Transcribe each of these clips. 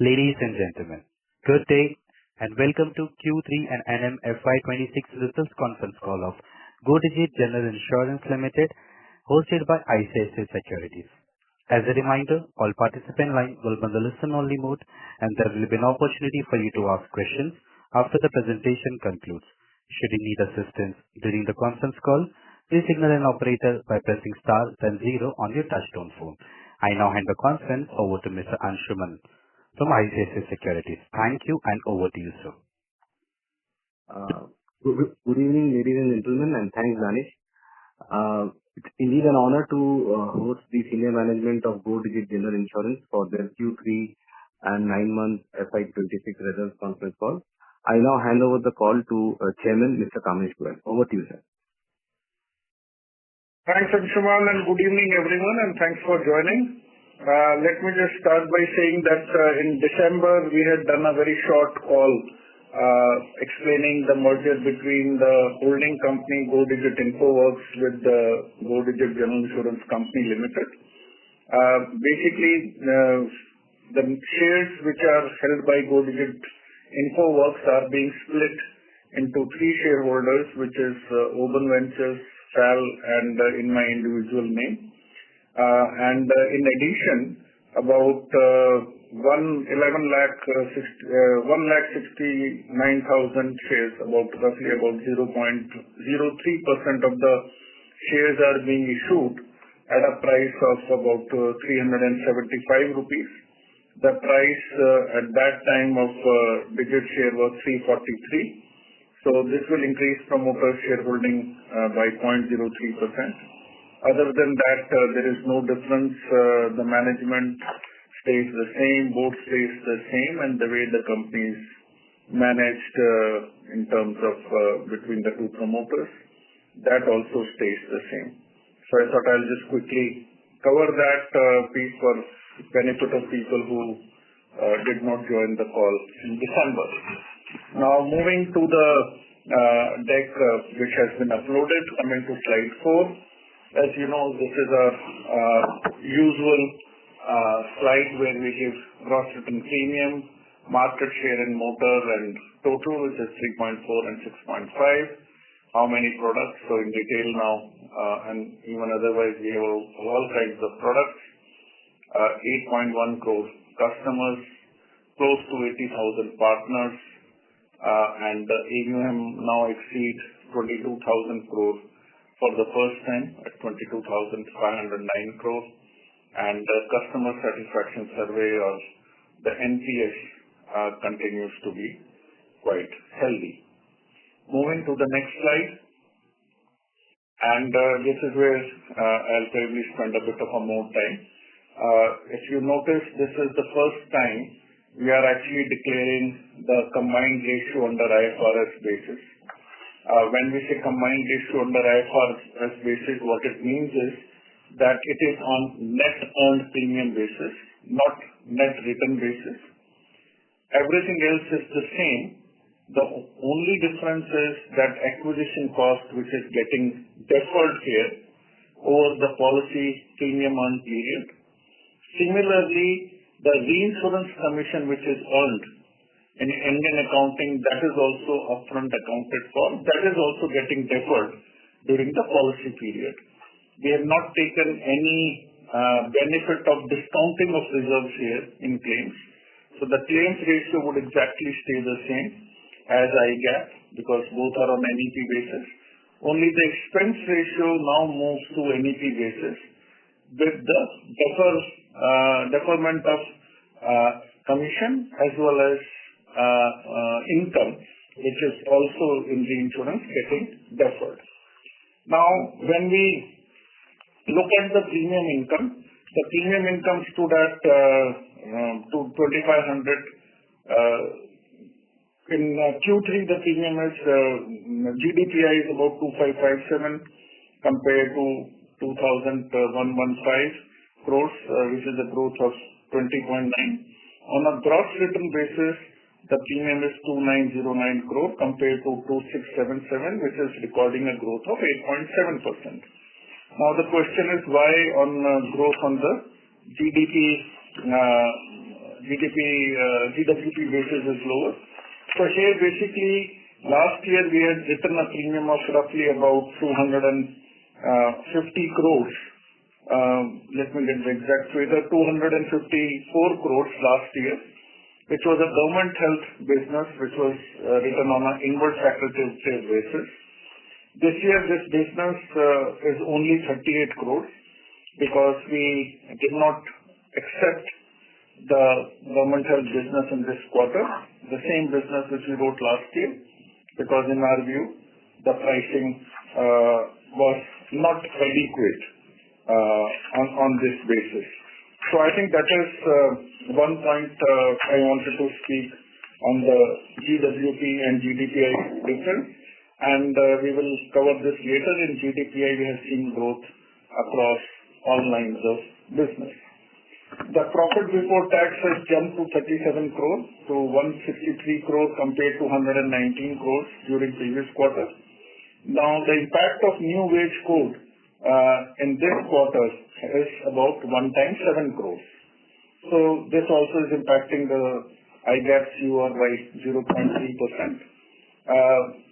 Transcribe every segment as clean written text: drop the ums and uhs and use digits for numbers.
Ladies and gentlemen, good day and welcome to Q3 and FY26 results conference call of GODIGIT General Insurance Limited, hosted by ICICI Securities. As a reminder, all participant lines will be on the listen-only mode, and there will be an opportunity for you to ask questions after the presentation concludes. Should you need assistance during the conference call, please signal an operator by pressing star then 0 on your touchtone phone. I now hand the conference over to Mr. Anshuman from ICICI Securities. Thank you, and over to you, sir. Good evening, ladies and gentlemen, and thanks, Danish. It's indeed an honor to host the senior management of GODIGIT General Insurance for their Q3 and 9-month FY26 results conference call. I now hand over the call to Chairman, Mr. Kamesh Goyal. Over to you, sir. Thanks, Anshuman, and good evening, everyone, and thanks for joining. Let me just start by saying that in December we had done a very short call explaining the merger between the holding company GODIGIT Infoworks with the GODIGIT General Insurance Company Limited. Basically, the shares which are held by GODIGIT Infoworks are being split into 3 shareholders, which is Oban Ventures, Sal, and in my individual name. And in addition, about 1,69,000 shares, roughly about 0.03% of the shares are being issued at a price of about 375 rupees. The price at that time of Digit share was 343. So this will increase promoter shareholding by 0.03%. Other than that, there is no difference. The management stays the same, board stays the same, and the way the company is managed in terms of between the 2 promoters, that also stays the same. So I thought I'll just quickly cover that piece for benefit of people who did not join the call in December. Now moving to the deck which has been uploaded, coming to slide 4. As you know, this is our usual slide where we give gross written premium, market share in motor, and total, which is 3.4 and 6.5. How many products? So in detail now, and even otherwise, we have all kinds of products. 8.1 crore customers, close to 80,000 partners, and the AUM now exceeds 22,000 crore. For the first time at 22,509 crore, and the customer satisfaction survey or the NPS continues to be quite healthy. Moving to the next slide, and this is where I'll probably spend a bit of a more time. If you notice, this is the first time we are actually declaring the combined ratio under IFRS basis. When we say combined ratio under IFRS basis, what it means is that it is on net earned premium basis, not net written basis. Everything else is the same. The only difference is that acquisition cost, which is getting deferred here over the policy premium earned period. Similarly, the reinsurance commission, which is earned in Indian accounting, that is also upfront accounted for. That is also getting deferred during the policy period. We have not taken any benefit of discounting of reserves here in claims. So the claims ratio would exactly stay the same as IGAP because both are on NEP basis. Only the expense ratio now moves to NEP basis with the deferment of commission as well as income, which is also in the insurance getting deferred. Now, when we look at the premium income, the premium income stood at 2,500. In Q3, the premium is GDPI is about 2,557 compared to 2,115 crores, which is a growth of 20.9. On a gross written basis, the premium is 2,909 crore compared to 2,677, which is recording a growth of 8.7%. Now the question is why on growth on the GDP GWP basis is lower. So here basically last year we had written a premium of roughly about 250 crores. Let me get the exact figure, 254 crores last year, which was a government health business which was written on an inward facultative basis. This year this business is only 38 crores because we did not accept the government health business in this quarter, the same business which we wrote last year, because in our view the pricing was not adequate on this basis. So I think that is one point I wanted to speak on the GWP and GDPI difference, and we will cover this later. In GDPI we have seen growth across all lines of business. The profit before tax has jumped to 37 crores to 163 crores compared to 119 crores during previous quarter. Now the impact of new wage code in this quarter is about 7 crores. So this also is impacting the IGAP CUR by 0.3%.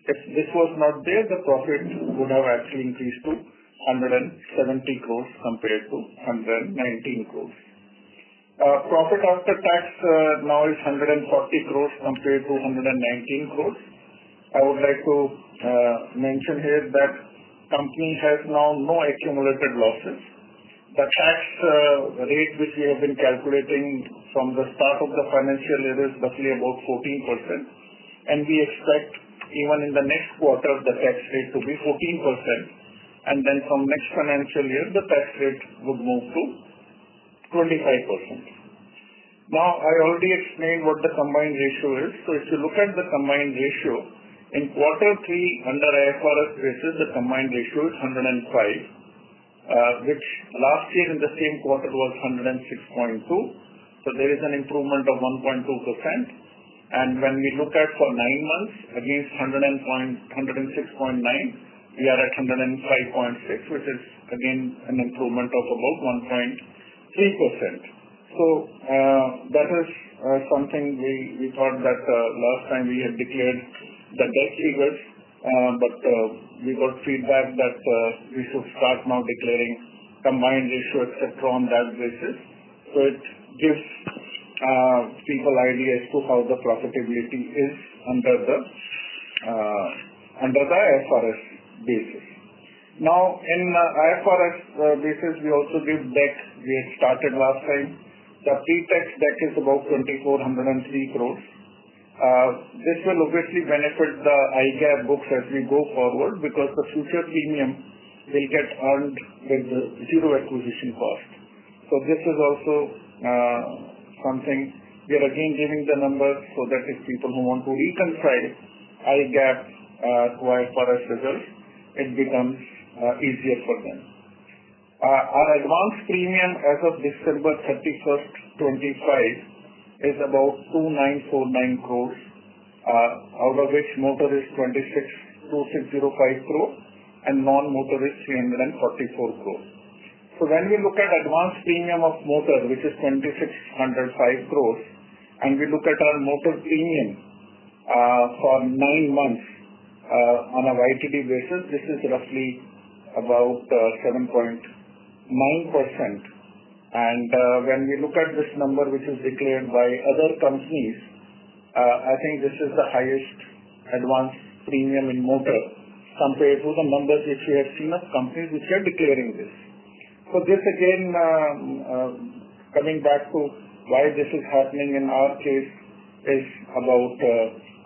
If this was not there, the profit would have actually increased to 170 crores compared to 119 crores. Profit after tax now is 140 crores compared to 119 crores. I would like to mention here that company has now no accumulated losses. The tax rate which we have been calculating from the start of the financial year is roughly about 14%, and we expect even in the next quarter the tax rate to be 14%, and then from next financial year the tax rate would move to 25%. Now I already explained what the combined ratio is. So if you look at the combined ratio, in quarter 3 under IFRS basis the combined ratio is 105, which last year in the same quarter was 106.2. So there is an improvement of 1.2%. And when we look at for 9 months against 106.9, we are at 105.6, which is again an improvement of about 1.3%. So that is something we thought that last time we had declared the debt figures, but we got feedback that we should start now declaring combined ratio etc. on that basis. So it gives people idea as to how the profitability is under the IFRS basis. Now in IFRS basis we also give DEC. We had started last time. The pre-tax DEC is about 2,403 crores. This will obviously benefit the IGAP books as we go forward because the future premium will get earned with the zero acquisition cost. So this is also something we are again giving the numbers so that if people who want to reconcile IGAP to IFRS results, it becomes easier for them. Our advance premium as of December 31st, 25 is about 2,949 crores, out of which motor is 26,205 crores and non-motor is 344 crores. So when we look at advance premium of motor, which is 2,605 crores, and we look at our motor premium for 9 months on a YTD basis, this is roughly about 7.9%. And when we look at this number which is declared by other companies, I think this is the highest advance premium in motor compared to the numbers which we have seen of companies which are declaring this. So this again, coming back to why this is happening in our case, is about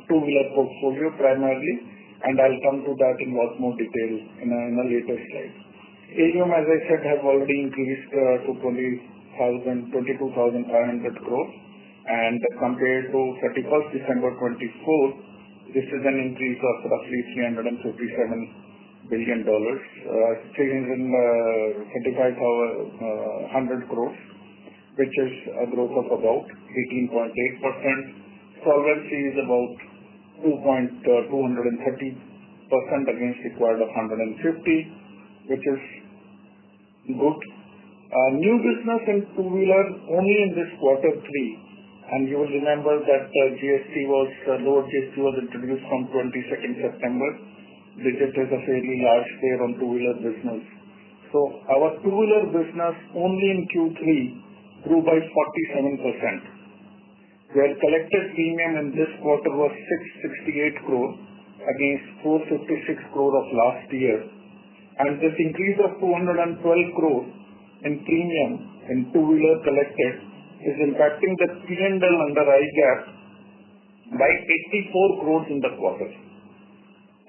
two-wheeler portfolio primarily, and I'll come to that in lot more detail in a later slide. AUM, as I said, have already increased to 22,500 crores, and compared to 31st December 24, this is an increase of roughly $357 billion, 335,100 crores, which is a growth of about 18.8%. Solvency is about 230% against required of 150, which is good. New business in two-wheeler only in this quarter 3 And you will remember that lower GST was introduced from 22nd September. Digit is a fairly large player on two-wheeler business. So our two-wheeler business only in Q3 grew by 47%. Where collected premium in this quarter was 668 crore against 456 crore of last year. And this increase of 212 crore in premium in two-wheeler collected is impacting the P&L under IGAP by 84 crores in the quarter.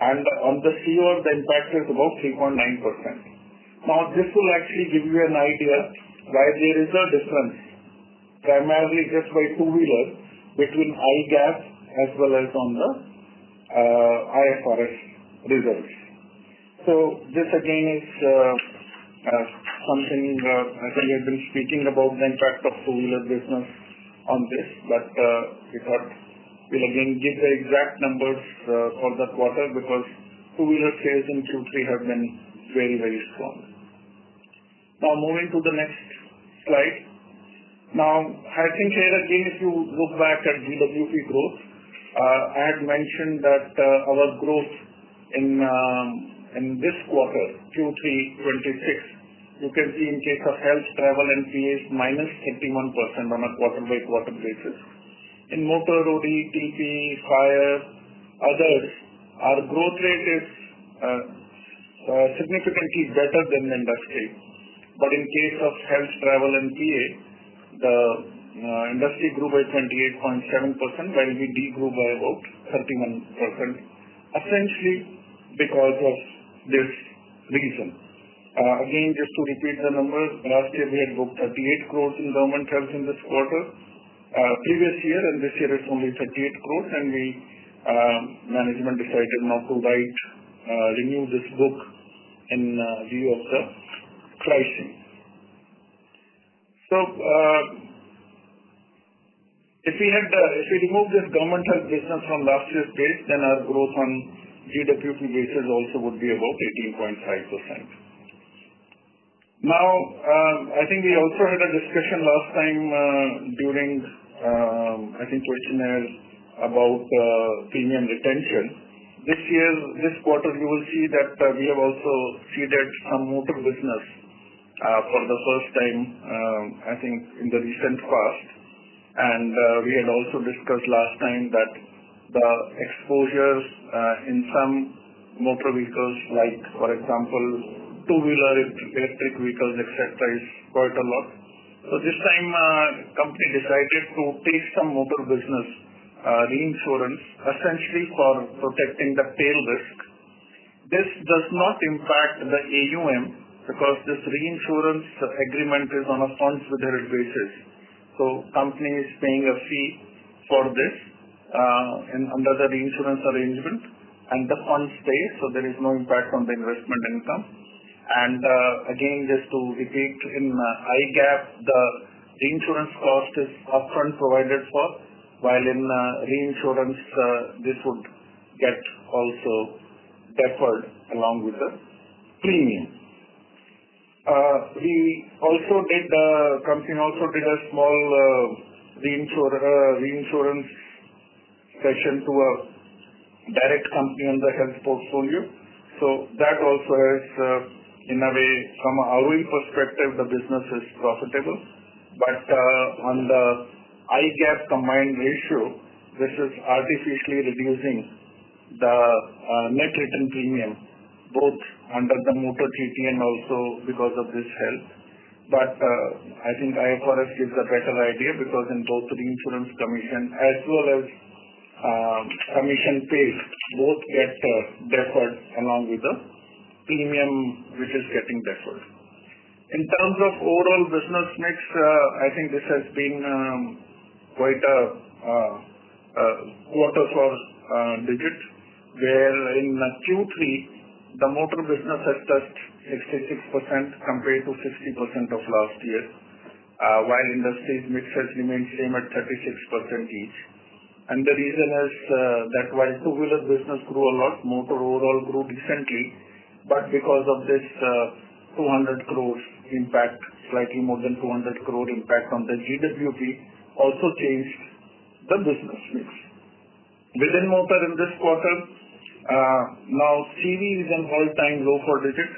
And on the COR, the impact is about 3.9%. Now, this will actually give you an idea why there is a difference, primarily just by two-wheeler, between IGAP as well as on the IFRS results. So this again is something I think we have been speaking about the impact of two-wheeler business on this, but we thought we'll again give the exact numbers for the quarter because two-wheeler sales in Q3 have been very, very strong. Now moving to the next slide. Now I think here again if you look back at GWP growth, I had mentioned that our growth in this quarter, Q3 26, you can see in case of health, travel and PA is minus 31% on a quarter-by-quarter basis. In motor, OD, TP, fire, others, our growth rate is significantly better than the industry. But in case of health, travel and PA, the industry grew by 28.7%, while we de-grew by about 31%, essentially because of this reason. Again, just to repeat the numbers, last year we had booked 38 crores in government health in this quarter, previous year, and this year it's only 38 crores, and management decided not to renew this book in view of the pricing. So, if we remove this government health business from last year's base, then our growth on GWP basis also would be about 18.5%. Now, I think we also had a discussion last time during, questionnaire about premium retention. This quarter, you will see that we have also seeded some motor business for the first time, in the recent past. And we had also discussed last time that the exposures in some motor vehicles, like, for example, two-wheeler, electric vehicles, etc., is quite a lot. So this time, company decided to take some motor business reinsurance, essentially for protecting the tail risk. This does not impact the AUM because this reinsurance agreement is on a funds withheld basis. So company is paying a fee for this under the reinsurance arrangement, and the funds stay, so there is no impact on the investment income. And again, just to repeat, in IGAP, the reinsurance cost is upfront provided for, while in reinsurance, this would get also deferred along with the premium. Company also did a small reinsurance session to a direct company on the health portfolio. So that also has, in a way, from a ROE perspective, the business is profitable. But on the IGAP combined ratio, this is artificially reducing the net written premium, both under the motor TP and also because of this health. But I think IFRS gives a better idea because in both reinsurance commission as well as commission paid, both get deferred along with the premium which is getting deferred. In terms of overall business mix, I think this has been quite a quarter for Digit, where in Q3, the motor business has touched 66% compared to 60% of last year, while industry's mix has remained same at 36% each. And the reason is that while two-wheeler business grew a lot, motor overall grew decently, but because of this 200 crores impact, slightly more than 200 crore impact on the GWP, also changed the business mix. Within motor in this quarter, now CV is an all-time low for Digit.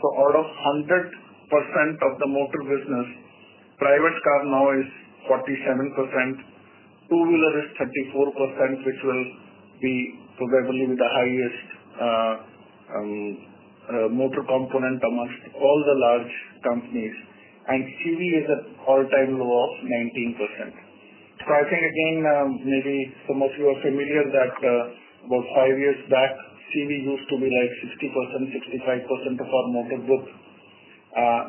So out of 100% of the motor business, private car now is 47%, two-wheeler is 34%, which will be probably the highest motor component amongst all the large companies, and CV is at all-time low of 19%. So I think again, maybe some of you are familiar that about 5 years back, CV used to be like 60%, 65% of our motor book.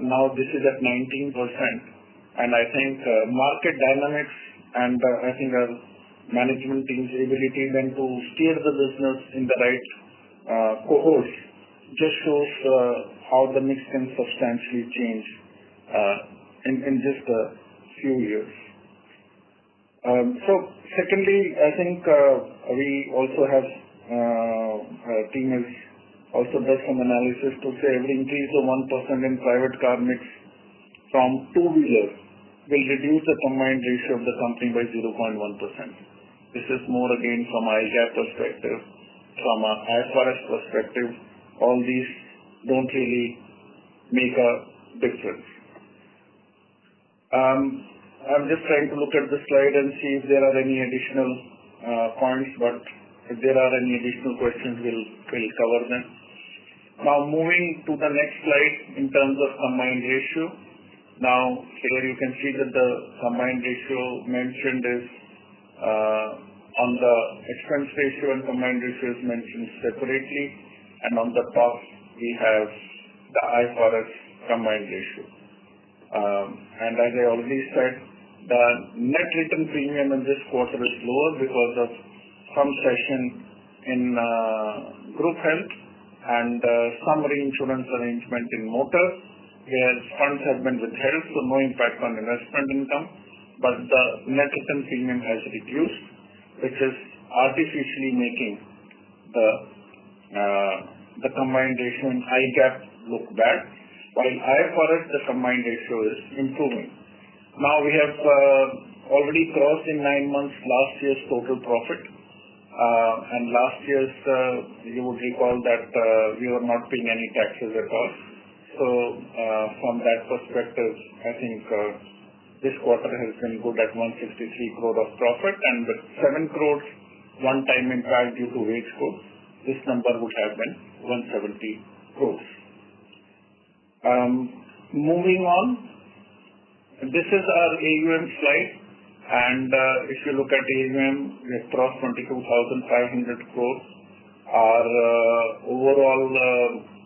Now this is at 19%, and I think market dynamics and I think our management team's ability then to steer the business in the right cohorts just shows how the mix can substantially change in just a few years. So secondly, I think we also have our team has also done some analysis to say every increase of 1% in private car mix from two-wheeler will reduce the combined ratio of the company by 0.1%. This is more again from IGAP perspective, from a IFRS perspective. All these don't really make a difference. I'm just trying to look at the slide and see if there are any additional points, but if there are any additional questions, we'll cover them. Now moving to the next slide in terms of combined ratio. Now here you can see that the combined ratio mentioned is on the expense ratio and combined ratio is mentioned separately, and on the top we have the IFRS combined ratio. And as I already said, the net written premium in this quarter is lower because of some cession in group health and some reinsurance arrangement in motor, where funds have been withheld, so no impact on investment income, but the net written premium has reduced, which is artificially making the combined ratio in IGAP look bad, while IFRS the combined ratio is improving. Now we have already crossed in 9 months last year's total profit, and last year's you would recall that we were not paying any taxes at all. So from that perspective, I think this quarter has been good at 163 crore of profit, and with 7 crores one-time impact due to wage code, this number would have been 170 crores. Moving on, this is our AUM slide, and if you look at AUM, we have crossed 22,500 crores. Our overall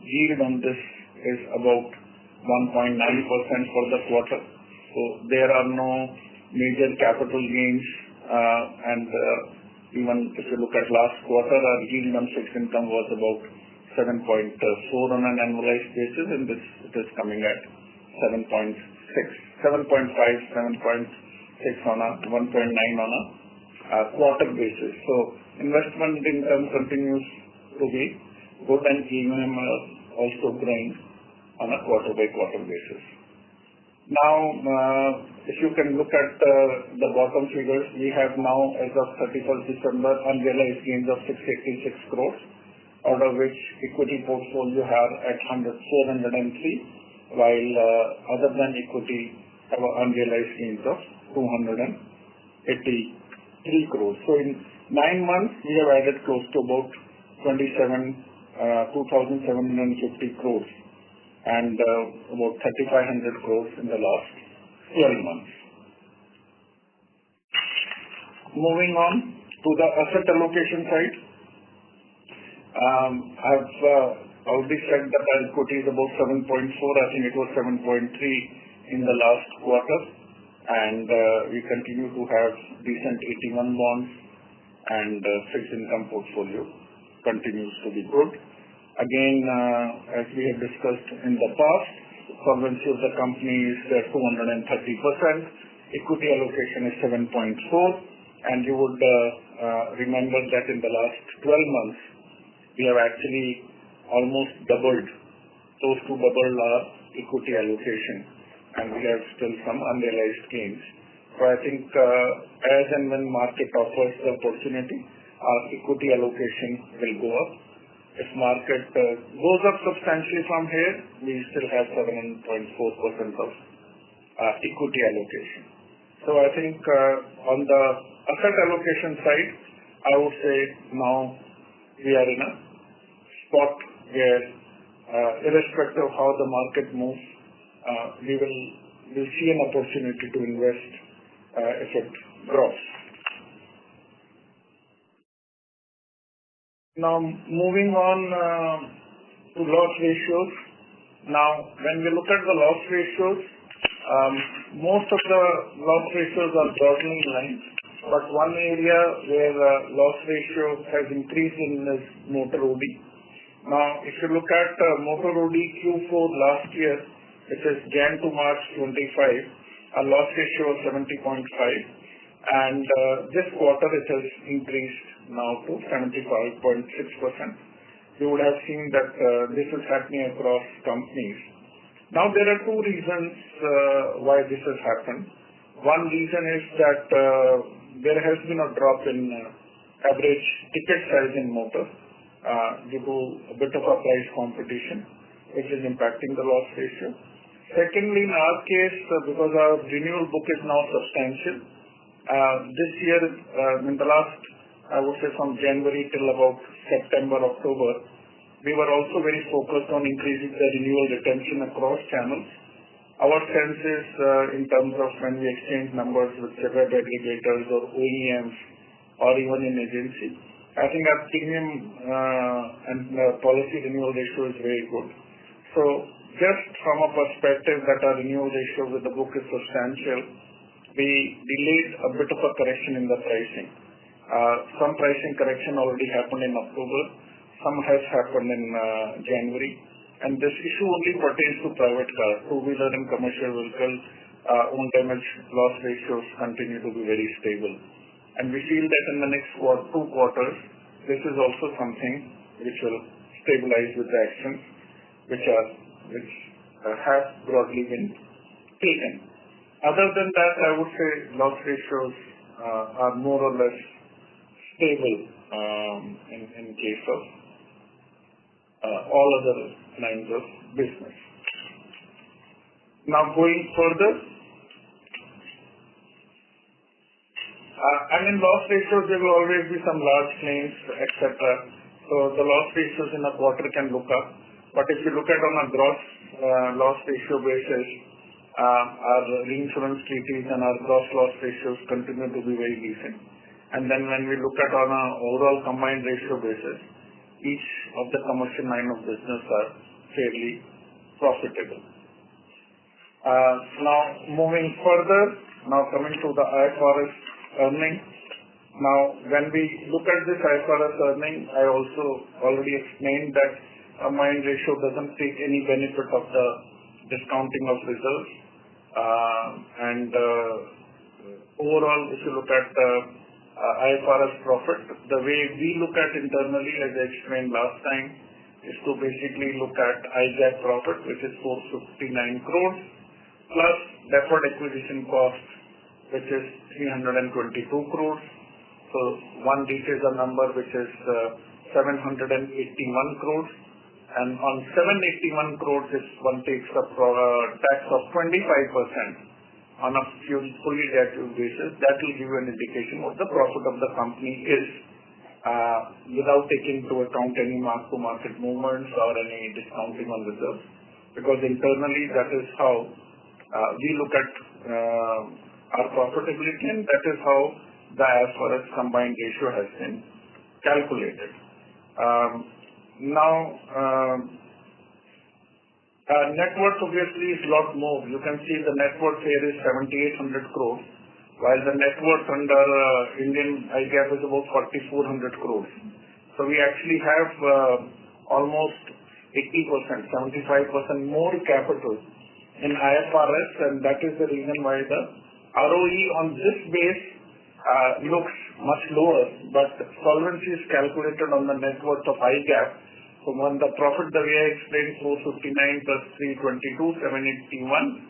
yield on this is about 1.9% for the quarter. So there are no major capital gains, and even if you look at last quarter, our yield on fixed income was about 7.4 on an annualized basis, and this is coming at 7.5, 7.6 on a 1.9 on a quarter basis. So investment income continues to be good, and AUM also growing on a quarter-by-quarter basis. Now, if you can look at the bottom figures, we have now, as of 31st December, unrealized gains of 686 crores, out of which equity portfolio have at 403, while other than equity have unrealized gains of 283 crores. So in 9 months, we have added close to about 2,750 crores and about 3,500 crores in the last 12 months. Moving on to the asset allocation side, I've already said that our equity is about 7.4. I think it was 7.3 in the last quarter, and we continue to have decent 81 bonds, and fixed income portfolio continues to be good. Again, as we have discussed in the past, solvency of the company is 230%, equity allocation is 7.4, and you would remember that in the last 12 months, we have actually almost doubled, close to double our equity allocation, and we have still some unrealized gains So I think as and when market offers the opportunity, our equity allocation will go up. If market goes up substantially from here, we still have 7.4% of equity allocation. So I think on the asset allocation side, I would say now we are in a spot where irrespective of how the market moves, we'll see an opportunity to invest if it grows. Now moving on to loss ratios. Now when we look at the loss ratios, most of the loss ratios are broadly in line, but one area where loss ratio has increased in is motor OD. Now if you look at motor OD Q4 last year, which is Jan to March 25, our loss ratio was 70.5, and this quarter it has increased now to 75.6%. You would have seen that this is happening across companies. Now there are two reasons why this has happened. One reason is that there has been a drop in average ticket size in motor due to a bit of a price competition, which is impacting the loss ratio. Secondly, in our case, because our renewal book is now substantial, this year, in the last, I would say from January till about September, October, we were also very focused on increasing the renewal retention across channels. Our sense is in terms of when we exchange numbers with web aggregators or OEMs or even in agency, I think our premium and policy renewal ratio is very good. So just from a perspective that our renewal ratio with the book is substantial, we delayed a bit of a correction in the pricing. Some pricing correction already happened in October. Some has happened in January. And this issue only pertains to private car. Two-wheeler and commercial vehicle own damage loss ratios continue to be very stable. And we feel that in the next 2 quarters, this is also something which will stabilize with the actions which have broadly been taken. Other than that, I would say loss ratios are more or less stable in case of all other lines of business. Now going further, loss ratios, there will always be some large claims, etc. So the loss ratios in a quarter can look up. But if you look at on a gross loss ratio basis, our reinsurance treaties and our gross loss ratios continue to be very decent. And then when we look at on an overall combined ratio basis, each of the commercial line of business are fairly profitable. Now moving further, now coming to the IFRS earning. Now when we look at this IFRS earning, I also already explained that a combined ratio doesn't take any benefit of the discounting of reserves. Overall, if you look at IFRS profit, the way we look at internally, as I explained last time, is to basically look at IGAP profit, which is 459 crores, plus deferred acquisition cost, which is 322 crores. So one reaches a number which is 781 crores. And on 781 crores, if one takes a tax of 25%, on a fully deductible basis, that will give you an indication what the profit of the company is without taking into account any mark-to-market movements or any discounting on reserves. Because internally, that is how we look at our profitability, and that is how the IFRS combined ratio has been calculated. Net worth obviously is a lot more. You can see the net worth here is 7,800 crores, while the net worth under Indian IGAP is about 4,400 crores. So we actually have almost 80%, 75% more capital in IFRS, and that is the reason why the ROE on this base looks much lower, but solvency is calculated on the net worth of IGAP. So when the profit, the way I explained, 459 plus 322, 781,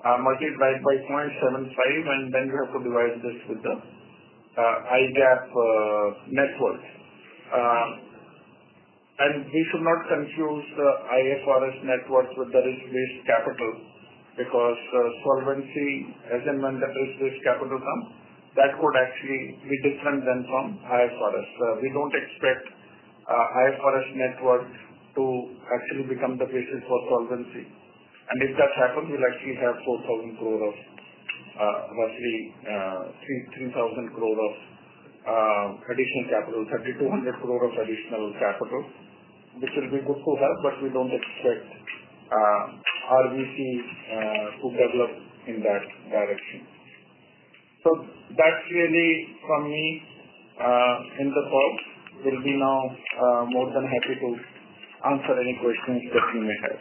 multiplied by 0.75, and then you have to divide this with the IGAP net worth. And we should not confuse the IFRS net worth with the risk-based capital, because solvency, as and when the risk-based capital comes, that could actually be different than from IFRS. We don't expect IFRS net worth to actually become the basis for solvency. And if that happens, we'll actually have 4,000 crore of roughly 3,000 crore of additional capital, 3,200 crore of additional capital, which will be good to have, but we don't expect RBC to develop in that direction. So that's really from me in the call. We'll be now more than happy to answer any questions that you may have.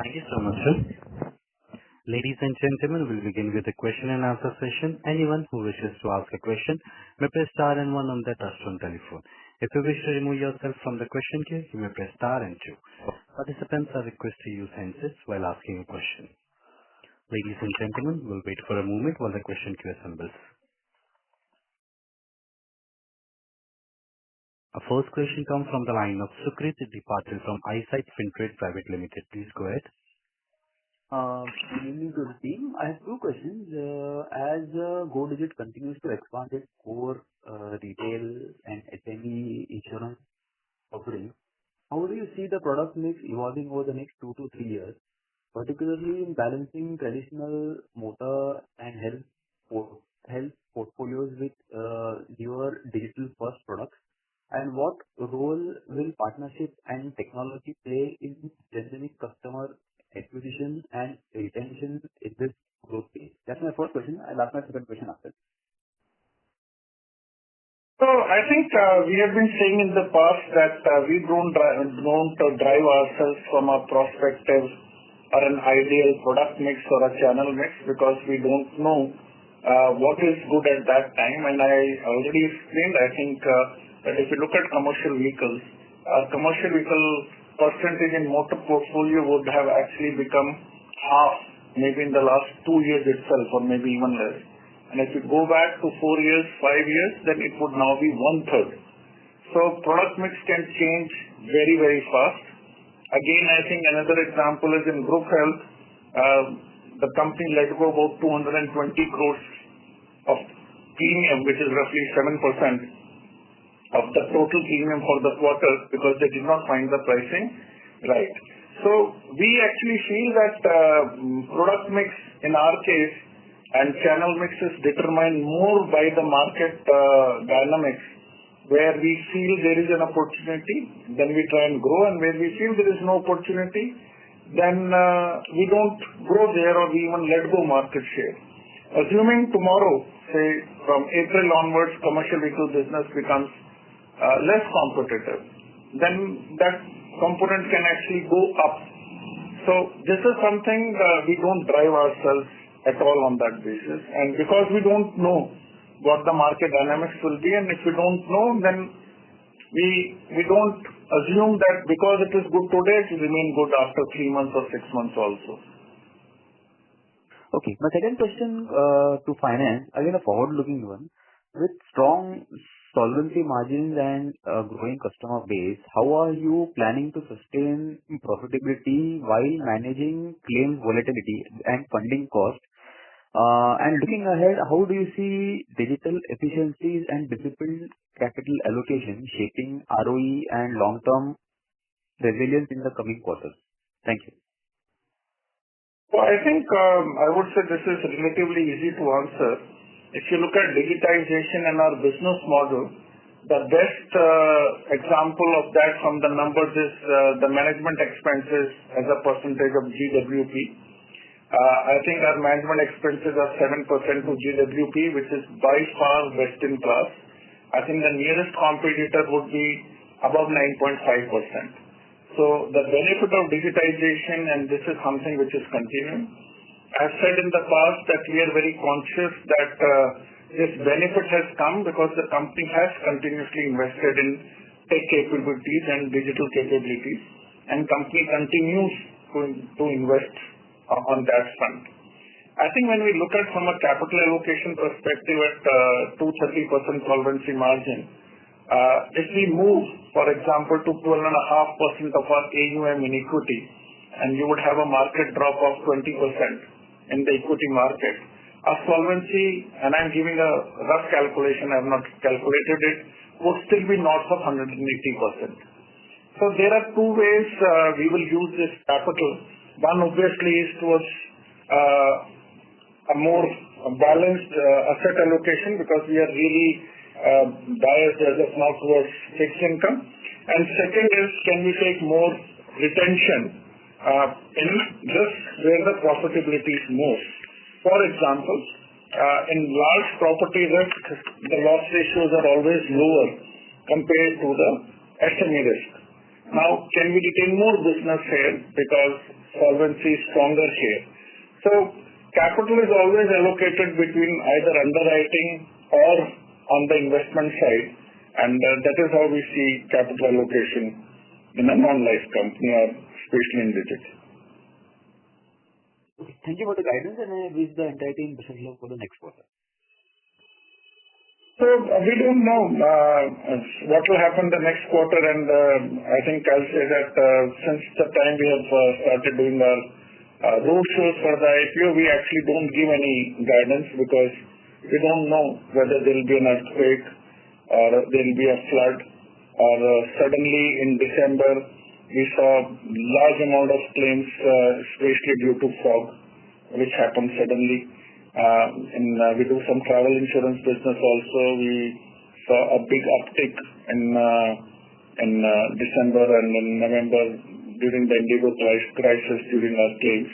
Thank you so much, sir. Ladies and gentlemen, we'll begin with the question and answer session. Anyone who wishes to ask a question may press star and one on their touchtone telephone. If you wish to remove yourself from the question queue, you may press star and two. Participants are requested to use handsets while asking a question. Ladies and gentlemen, we'll wait for a moment while the question queue assembles. Our first question comes from the line of Sukrit Patil from Eyesight Fintrade Private Limited. Please go ahead. Good evening to the team. I have two questions. As GoDigit continues to expand its core retail and SME insurance offering, how do you see the product mix evolving over the next 2 to 3 years, particularly in balancing traditional motor and health portfolios with newer digital-first products? And what role will partnership and technology play in strengthening customer acquisition and retention in this growth phase? That's my first question. I'll ask my second question after. So I think we have been saying in the past that we don't drive ourselves from a prospective or an ideal product mix or a channel mix, because we don't know what is good at that time. And I already explained, I think, that if you look at commercial vehicles, commercial vehicle percentage in motor portfolio would have actually become half, maybe in the last 2 years itself, or maybe even less. And if you go back to 4 years, 5 years, then it would now be 1/3. So product mix can change very, very fast. Again, I think another example is in group health. The company let go about 220 crores of premium, which is roughly 7% of the total premium for the quarter, because they did not find the pricing right. So we actually feel that product mix in our case and channel mix is determined more by the market dynamics. Where we feel there is an opportunity, then we try and grow, and where we feel there is no opportunity, then we don't grow there, or we even let go market share. Assuming tomorrow, say from April onwards, commercial vehicle business becomes less competitive, then that component can actually go up. So this is something we don't drive ourselves at all on that basis. And because we don't know what the market dynamics will be, and if we don't know, then we don't assume that because it is good today, it will remain good after 3 months or 6 months also. Okay. My second question to finance, again a forward-looking one. With strong solvency margins and growing customer base, how are you planning to sustain profitability while managing claims volatility and funding costs? And looking ahead, how do you see digital efficiencies and disciplined capital allocation shaping ROE and long-term resilience in the coming quarters? Thank you. So I think I would say this is relatively easy to answer. If you look at digitization and our business model, the best example of that from the numbers is the management expenses as a percentage of GWP. I think our management expenses are 7% to GWP, which is by far best in class. I think the nearest competitor would be above 9.5%. So the benefit of digitization, and this is something which is continuing. I've said in the past that we are very conscious that this benefit has come because the company has continuously invested in tech capabilities and digital capabilities. and company continues to invest on that front. I think when we look at from a capital allocation perspective at 230% solvency margin, if we move, for example, to 12.5% of our AUM in equity, and you would have a market drop of 20% in the equity market, our solvency, and I'm giving a rough calculation, I have not calculated it, would still be north of 180%. So there are two ways we will use this capital. One obviously is towards a more balanced asset allocation, because we are really biased as of now towards fixed income. And second is, can we take more retention in risks where the profitability is more? For example, in large property risk, the loss ratios are always lower compared to the SME risk. Now, can we retain more business here because solvency is stronger here? So, capital is always allocated between either underwriting or on the investment side, and that is how we see capital allocation in a non-life company or especially in Digit. Okay, thank you for the guidance, and I wish the entire team best of luck for the next quarter. So we don't know what will happen the next quarter, and I think I'll say that since the time we have started doing our road shows for the IPO, we actually don't give any guidance, because we don't know whether there will be an earthquake or there will be a flood, or suddenly in December we saw large amount of claims, especially due to fog, which happened suddenly. We do some travel insurance business also. We saw a big uptick in December and in November during the Indigo crisis during our claims.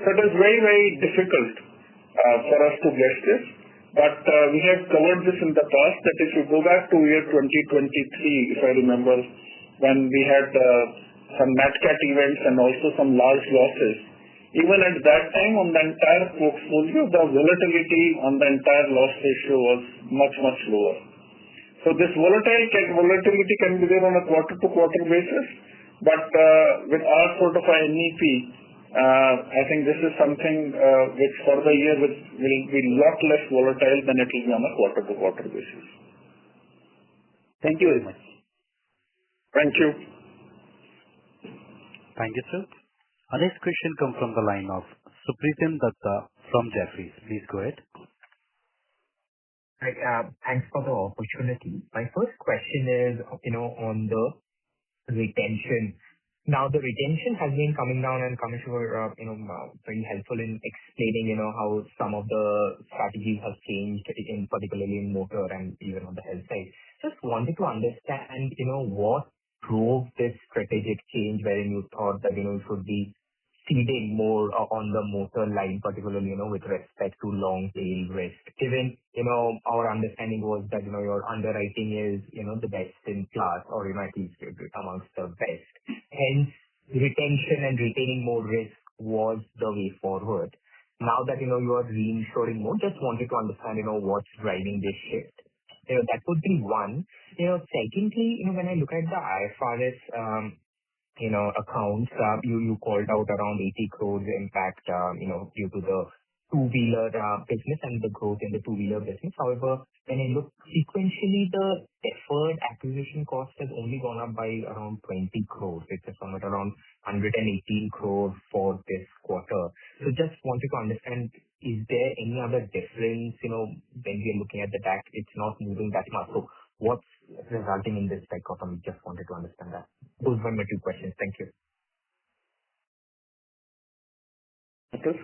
So it is very, very difficult for us to guess this. But we have covered this in the past, that if you go back to year 2023, if I remember, when we had some Nat Cat events and also some large losses, even at that time on the entire portfolio, the volatility on the entire loss ratio was much, much lower. So this volatility can be there on a quarter-to-quarter basis, but with our sort of a NEP, I think this is something which for the year will be a lot less volatile than it will be on a quarter-to-quarter basis. Thank you very much. Thank you. Thank you, sir. Our next question comes from the line of Supratim Datta from Jefferies. Please go ahead. Hi, thanks for the opportunity. My first question is, on the retention. Now, the retention has been coming down, and Kamesh were, very helpful in explaining, how some of the strategies have changed, particularly in motor and even on the health side. Just wanted to understand, what drove this strategic change wherein you thought that, you should be ceding more on the motor line, particularly, with respect to long tail risk. Given, our understanding was that, your underwriting is, the best in class, or, at least amongst the best. Hence, retention and retaining more risk was the way forward. Now that, you are reinsuring more, just wanted to understand, what's driving this shift. That would be one. Secondly, when I look at the IFRS, accounts, you called out around 80 crores impact, due to the two-wheeler business and the growth in the two-wheeler business. However, when I look sequentially, the deferred acquisition cost has only gone up by around 20 crores. It's somewhere around 118 crores for this quarter. So just wanted to understand, is there any other difference, when we are looking at the DAC, it's not moving that much. So what's resulting in this dichotomy? Just wanted to understand that. Those were my two questions. Thank you. Okay.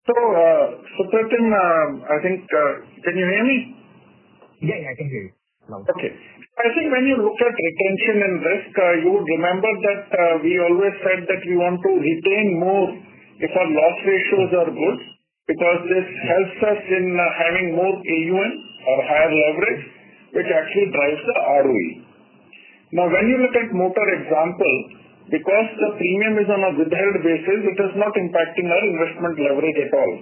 So, Supratim, I think, can you hear me? Yeah, I can hear you. Okay. I think when you look at retention and risk, you would remember that we always said that we want to retain more if our loss ratios are good, because this helps us in having more AUM or higher leverage, which actually drives the ROE. Now, when you look at motor example, because the premium is on a withheld basis, it is not impacting our investment leverage at all.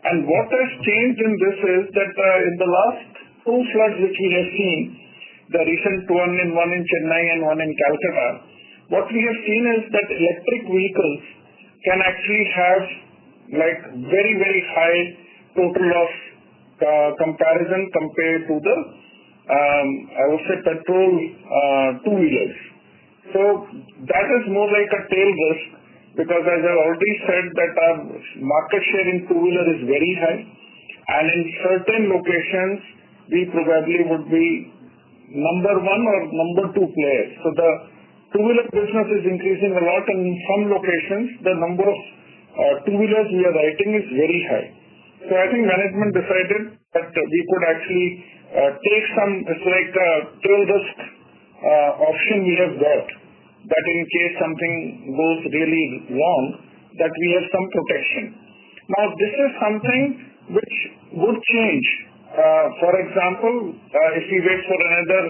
And what has changed in this is that in the last two floods which we have seen, the recent one in Chennai and one in Calcutta, what we have seen is that electric vehicles can actually have like very, very high total loss comparison compared to the, I would say, petrol two-wheelers. So that is more like a tail risk, because as I already said that our market share in two-wheeler is very high, and in certain locations we probably would be number one or number two player. So the two-wheeler business is increasing a lot, and in some locations the number of two-wheelers we are writing is very high. So I think management decided that we could actually take some, it's like a tail risk option we have got, that in case something goes really wrong, that we have some protection. Now this is something which would change. For example, if we wait for another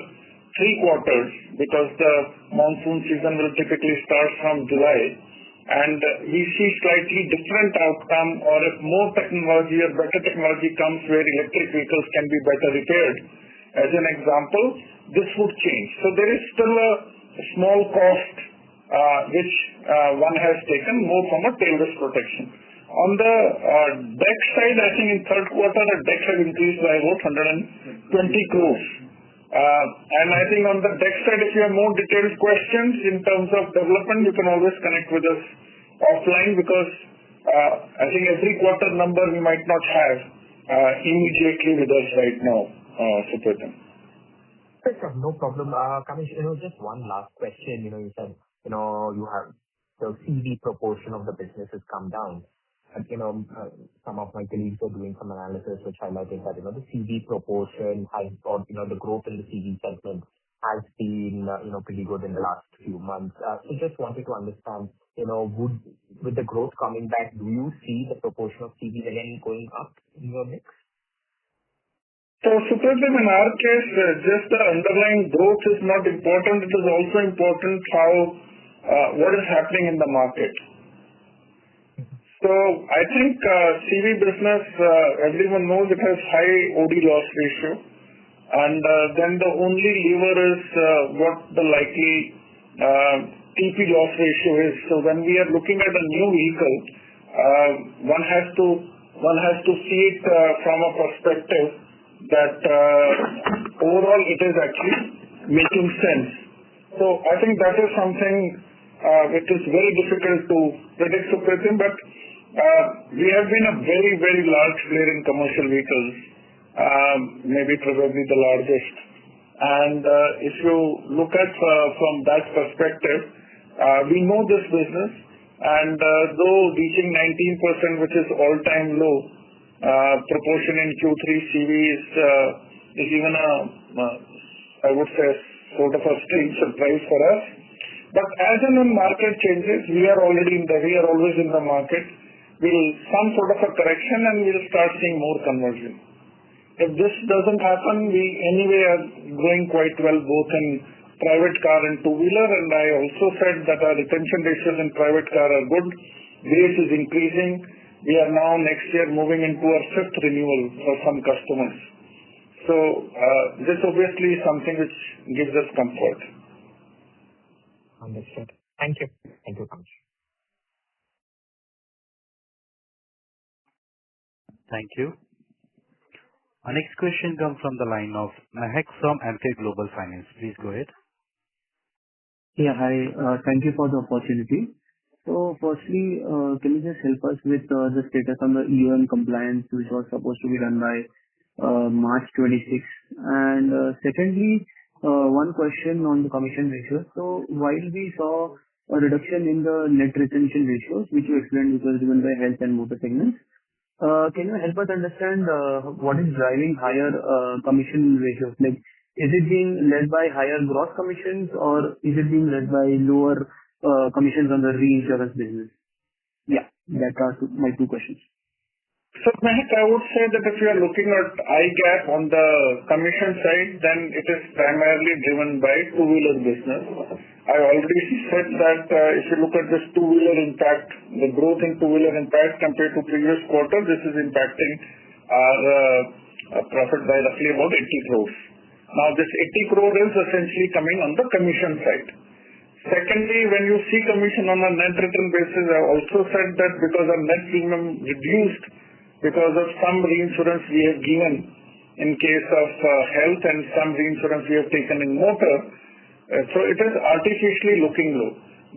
3 quarters, because the monsoon season will typically start from July, and we see slightly different outcome, or if more technology or better technology comes where electric vehicles can be better repaired, as an example, this would change. So there is still a small cost which one has taken more from a tail risk protection. On the deck side, I think in third quarter the deck has increased by about 120 crores. And I think on the deck side, if you have more detailed questions in terms of development, you can always connect with us offline, because I think every quarter number we might not have immediately with us right now, Supratim. Sure, no problem. Kamesh, just one last question. You said, you have the CV proportion of the business has come down. Some of my colleagues are doing some analysis which highlighted that, the CV proportion has, or, the growth in the CV segment has been, pretty good in the last few months. So just wanted to understand, with the growth coming back, do you see the proportion of CV again going up in your mix? So Supratim, in our case, just the underlying growth is not important. It is also important what is happening in the market. So I think CV business, everyone knows it has high OD loss ratio, and then the only lever is what the likely TP loss ratio is. So when we are looking at a new vehicle, one has to see it from a perspective that overall it is actually making sense. So I think that is something which is very difficult to predict, Supratim, but we have been a very, very large player in commercial vehicles, maybe probably the largest. And if you look at from that perspective, we know this business, and though reaching 19%, which is all-time low, proportion in Q3 CV is even I would say, sort of a strange surprise for us. But as and when market changes, we are always in the market. We'll some sort of a correction, and we'll start seeing more conversion. If this doesn't happen, we anyway are growing quite well both in private car and two-wheeler, and I also said that our retention ratios in private car are good. Base is increasing. We are now next year moving into our 5th renewal for some customers. So this obviously is something which gives us comfort. Understood. Thank you. Thank you, Kamesh. Thank you. Our next question comes from the line of Mahek from Emkay Global Finance. Please go ahead. Yeah, hi. Thank you for the opportunity. So firstly, can you just help us with the status on the EOM compliance, which was supposed to be done by March 26? And secondly, one question on the commission ratios. So while we saw a reduction in the net retention ratios, which you explained which was driven by health and motor segments, can you help us understand what is driving higher commission ratios? Like, is it being led by higher gross commissions, or is it being led by lower commissions on the reinsurance business? Yeah, that are my two questions. So Mahek, I would say that if you are looking at IGAP on the commission side, then it is primarily driven by two-wheeler business. I already said that if you look at this two-wheeler impact, the growth in two-wheeler impact compared to previous quarter, this is impacting our profit by roughly about 80 crores. Now, this 80 crore is essentially coming on the commission side. Secondly, when you see commission on a net return basis, I also said that because our net premium reduced because of some reinsurance we have given in case of health and some reinsurance we have taken in motor. So it is artificially looking low.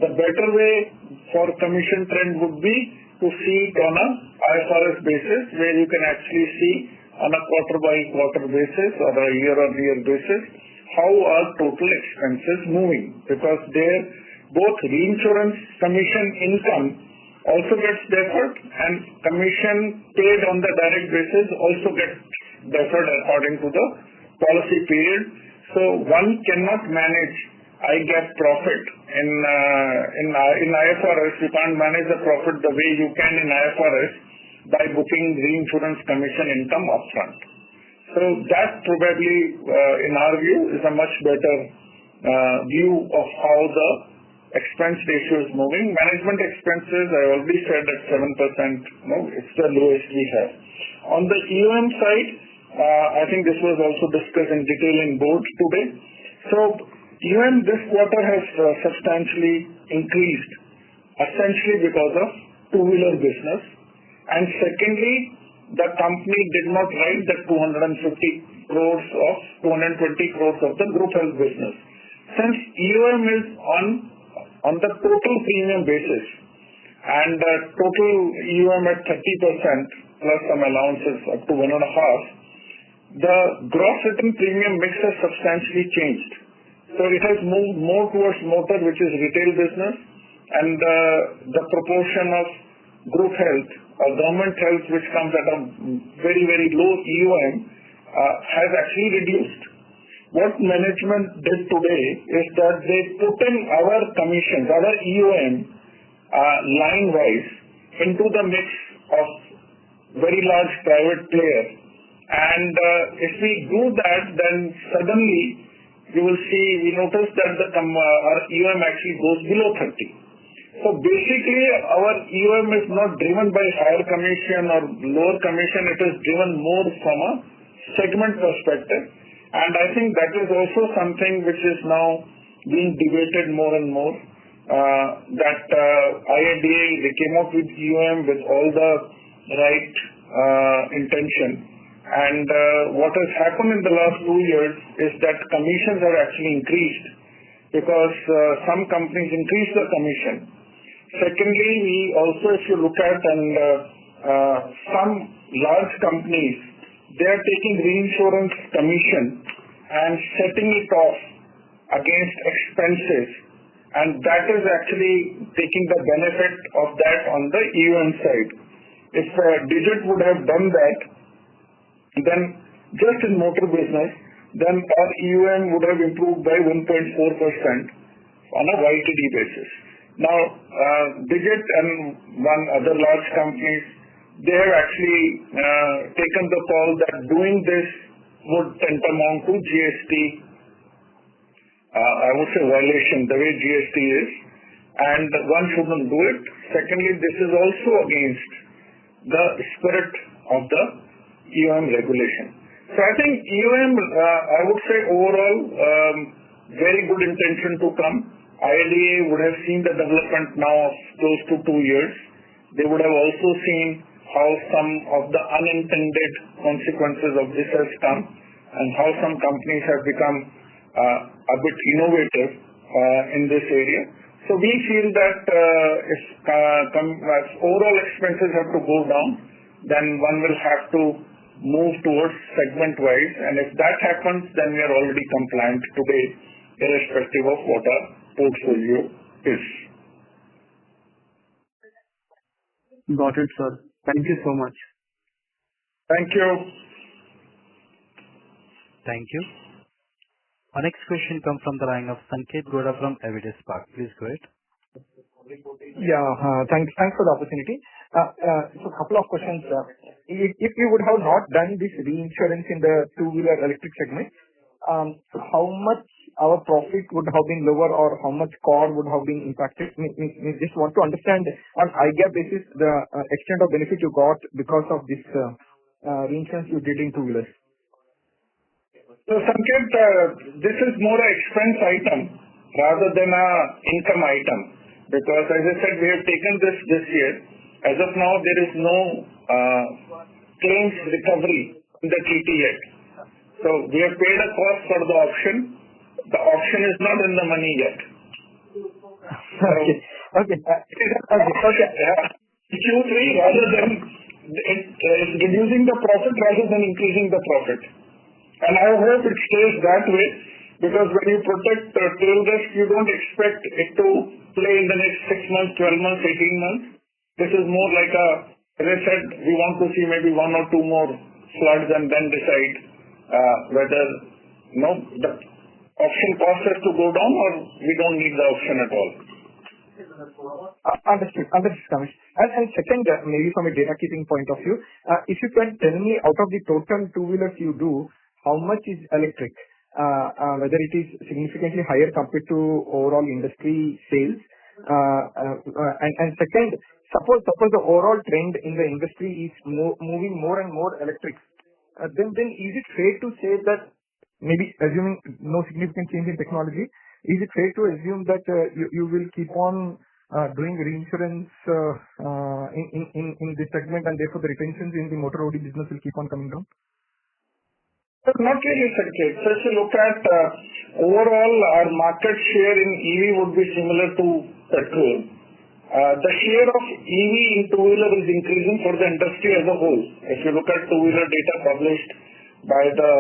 The better way for commission trend would be to see it on a IFRS basis, where you can actually see on a quarter-by-quarter basis or a year-on-year basis how are total expenses moving, because there both reinsurance commission income also gets deferred and commission paid on the direct basis also gets deferred according to the policy period. So one cannot manage IGAP profit in IFRS. You can't manage the profit the way you can in IFRS by booking reinsurance commission income upfront. So that probably, in our view, is a much better view of how the expense ratio is moving. Management expenses, I already said at 7%, no, it's the lowest we have. On the EOM side, I think this was also discussed in detail in board today. So EOM this quarter has substantially increased, essentially because of two-wheeler business. And secondly, the company did not write the 220 crores of the group health business. Since EOM is on the total premium basis and total EOM at 30% plus some allowances up to 1.5, the gross written premium mix has substantially changed. So it has moved more towards motor, which is retail business, and the proportion of group health or government health, which comes at a very, very low EOM, has actually reduced. What management did today is that they put in our commissions, our EOM, line-wise into the mix of very large private players. And if we do that, then suddenly we notice that our EOM actually goes below 30. So basically, our EOM is not driven by higher commission or lower commission. It is driven more from a segment perspective. And I think that is also something which is now being debated more and more, that IRDA, they came up with EOM with all the right intention. And what has happened in the last 2 years is that commissions have actually increased because some companies increased the commission. Secondly, we also, if you look at some large companies, they are taking reinsurance commission and setting it off against expenses, and that is actually taking the benefit of that on the EOM side. If Digit would have done that, then just in motor business, then our EOM would have improved by 1.4% on a YTD basis. Now, Digit and one other large companies, they have actually taken the call that doing this would tantamount to GST, I would say violation, the way GST is, and one shouldn't do it. Secondly, this is also against the spirit of the EOM regulation. So I think EOM, I would say overall, very good intention to come. IRDA would have seen the development now of close to 2 years. They would have also seen how some of the unintended consequences of this has come and how some companies have become a bit innovative in this area. So we feel that if overall expenses have to go down, then one will have to move towards segment-wise. And if that happens, then we are already compliant today, irrespective of what our portfolio is. Got it, sir. Thank you so much. Thank you. Thank you. Our next question comes from the line of Sanket Goda from Evidence Park. Please go ahead. Yeah, thanks for the opportunity. So a couple of questions. If you would have not done this reinsurance in the two-wheeler electric segment, how much our profit would have been lower or how much core would have been impacted? We just want to understand on IGAP basis the extent of benefit you got because of this reinsurance you did in two-wheelers. So Sanket, this is more an expense item rather than a income item, because as I said, we have taken this year. As of now, there is no claims recovery in the TT yet. So we have paid a cost for the option. The option is not in the money yet. Okay. Q3, rather than it's reducing the profit rather than increasing the profit. And I hope it stays that way, because when you protect tail risk, you don't expect it to play in the next 6 months, 12 months, 18 months. This is more like as I said, we want to see maybe 1 or 2 more floods and then decide whether the option cost has to go down or we don't need the option at all. Understood, Kamesh. And second, maybe from a data keeping point of view, if you can tell me out of the total two-wheelers you do, how much is electric? Whether it is significantly higher compared to overall industry sales. And second, suppose the overall trend in the industry is moving more and more electric, then is it fair to say that, maybe assuming no significant change in technology, is it fair to assume that you will keep on doing reinsurance in this segment, and therefore the retentions in the motor OD business will keep on coming down? Not really, Sanket. So if you look at overall, our market share in EV would be similar to petrol. The share of EV in two-wheeler is increasing for the industry as a whole. If you look at two-wheeler data published by the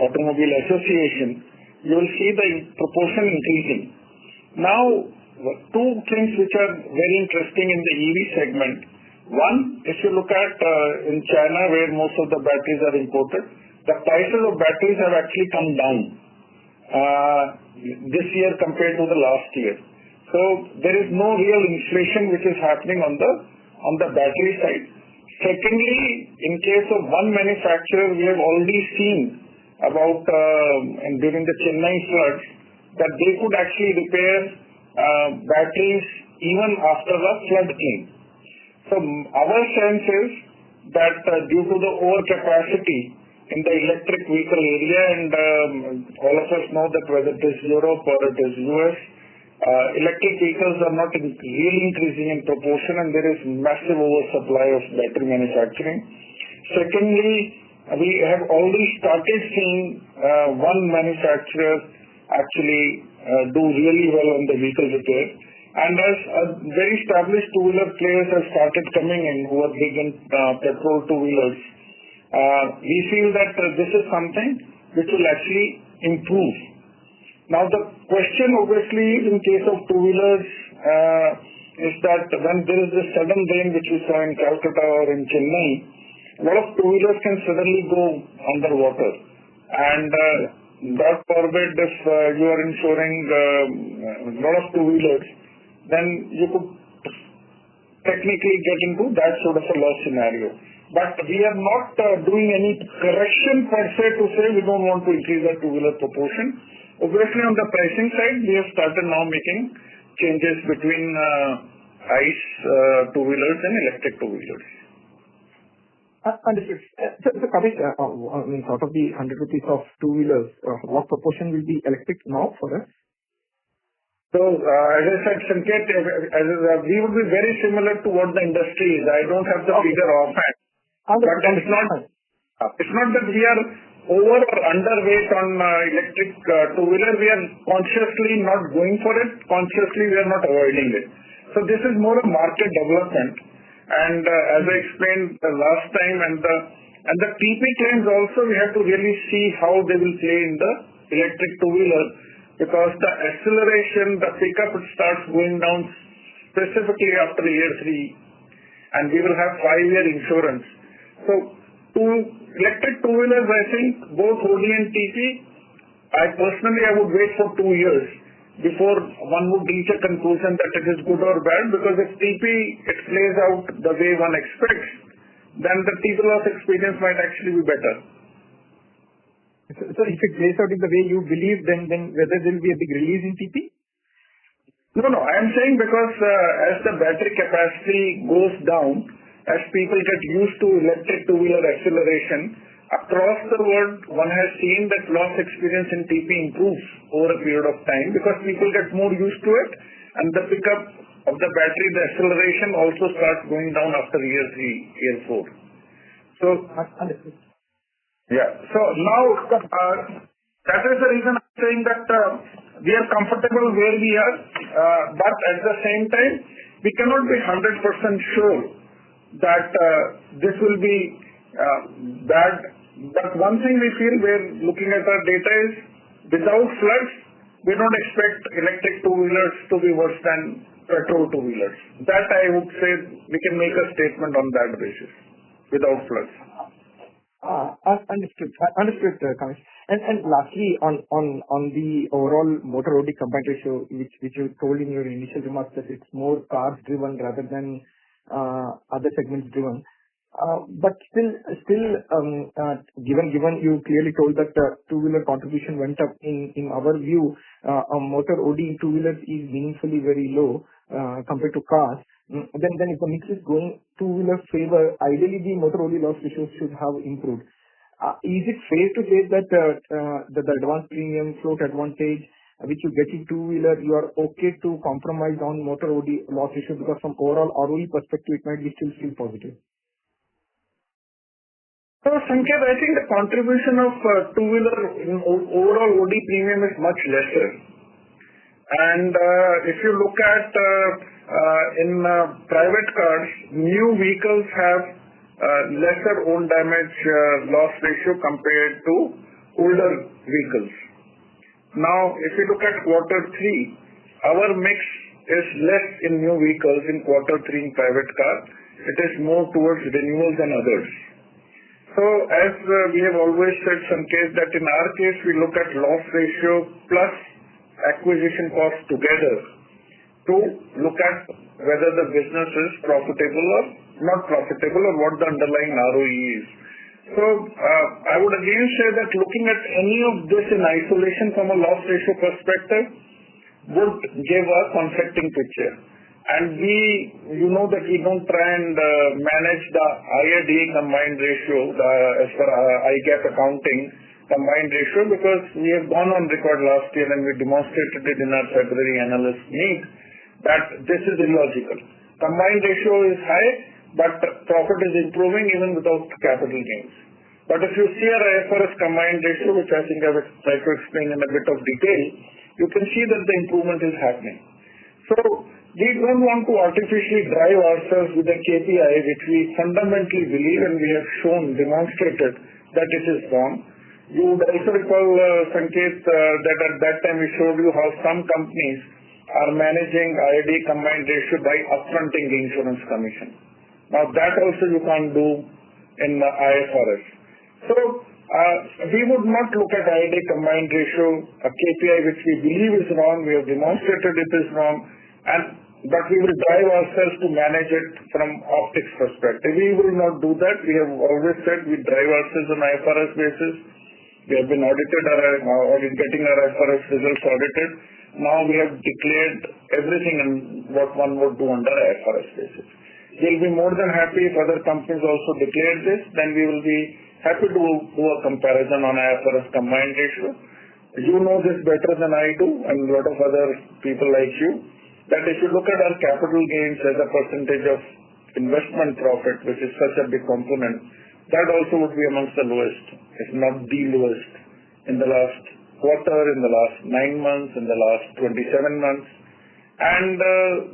Automobile Association, you will see the proportion increasing. Now, two things which are very interesting in the EV segment. One, if you look at in China, where most of the batteries are imported, the prices of batteries have actually come down this year compared to the last year. So there is no real inflation which is happening on the battery side. Secondly, in case of one manufacturer, we have already seen about during the Chennai floods that they could actually repair batteries even after the flood came. So our sense is that due to the overcapacity in the electric vehicle area, and all of us know that whether it is Europe or it is US, electric vehicles are not really increasing in proportion, and there is massive oversupply of battery manufacturing. Secondly, we have already started seeing one manufacturer actually do really well on the vehicle repair. And as very established two-wheeler players have started coming in who are big in petrol two-wheelers, we feel that this is something which will actually improve. Now the question obviously in case of two-wheelers is that when there is this sudden rain which we saw in Calcutta or in Chennai, a lot of two-wheelers can suddenly go underwater. And God forbid if you are insuring a lot of two-wheelers, then you could technically get into that sort of a loss scenario. But we are not doing any correction per se to say we don't want to increase our two-wheeler proportion. Obviously on the pricing side, we have started now making changes between ICE two-wheelers and electric two-wheelers. Understood. So Kamesh, out of the 100 rupees of two-wheelers, what proportion will be electric now for us? So, as I said, Sanket, we would be very similar to what the industry is. I don't have the figure offhand. But it's not that we are over or underweight on electric two-wheeler. We are consciously not going for it. Consciously, we are not avoiding it. So this is more a market development. And as I explained the last time, and the TP claims also, we have to really see how they will play in the electric two-wheeler, because the acceleration, the pickup, it starts going down specifically after year 3, and we will have 5-year insurance. So electric two-wheelers, I think both OD and TP, I would wait for 2 years before one would reach a conclusion that it is good or bad, because if TP it plays out the way one expects, then the TP loss experience might actually be better. So if it plays out in the way you believe, then whether there will be a big release in TP? No, I am saying because as the battery capacity goes down, as people get used to electric two-wheeler acceleration, across the world, one has seen that loss experience in TP improves over a period of time because people get more used to it, and the pickup of the battery, the acceleration also starts going down after year 3, year 4. So, yeah. So now, that is the reason I'm saying that we are comfortable where we are, but at the same time, we cannot be 100% sure that this will be bad. But one thing we feel, we're looking at our data, is without floods, we don't expect electric two-wheelers to be worse than petrol two-wheelers. That I would say we can make a statement on that basis, without floods. Understood, Kamesh. And lastly, on the overall motor OD combined ratio, which you told in your initial remarks that it's more cars driven rather than other segments driven. But still, given you clearly told that two-wheeler contribution went up, in our view, motor OD in two-wheelers is meaningfully very low compared to cars. Then if the mix is going two-wheeler favor, ideally the motor OD loss ratio should have improved. Is it fair to say that the advanced premium float advantage which you get in two-wheeler, you are okay to compromise on motor OD loss ratio because from overall ROE perspective, it might be still positive? So, Sanket, I think the contribution of two-wheeler in overall OD premium is much lesser. And if you look at in private cars, new vehicles have lesser own damage loss ratio compared to older vehicles. Now, if you look at Q3, our mix is less in new vehicles in Q3 in private car. It is more towards renewals and others. So, as we have always said, Sanket, that in our case, we look at loss ratio plus acquisition cost together to look at whether the business is profitable or not profitable or what the underlying ROE is. So, I would again say that looking at any of this in isolation from a loss ratio perspective would give a conflicting picture. And you know that we don't try and manage the IRD combined ratio as per IGAP accounting combined ratio, because we have gone on record last year and we demonstrated it in our February analyst meet that this is illogical. Combined ratio is high, but profit is improving even without capital gains. But if you see our IFRS combined ratio, which I think I will try to explain in a bit of detail, you can see that the improvement is happening. So, we don't want to artificially drive ourselves with a KPI which we fundamentally believe and we have shown, demonstrated that it is wrong. You would also recall, Sanket, that at that time we showed you how some companies are managing IRD combined ratio by upfronting the insurance commission. Now that also you can't do in IFRS. So, we would not look at IRD combined ratio, a KPI which we believe is wrong. We have demonstrated it is wrong, but we will drive ourselves to manage it from optics perspective. We will not do that. We have always said we drive ourselves on IFRS basis. We have been audited, getting our IFRS results audited. Now we have declared everything and what one would do under IFRS basis. We'll be more than happy if other companies also declare this, then we will be happy to do a comparison on IFRS combined ratio. You know this better than I do and a lot of other people like you, that if you look at our capital gains as a percentage of investment profit, which is such a big component, that also would be amongst the lowest, if not the lowest, in the last quarter, in the last 9 months, in the last 27 months. And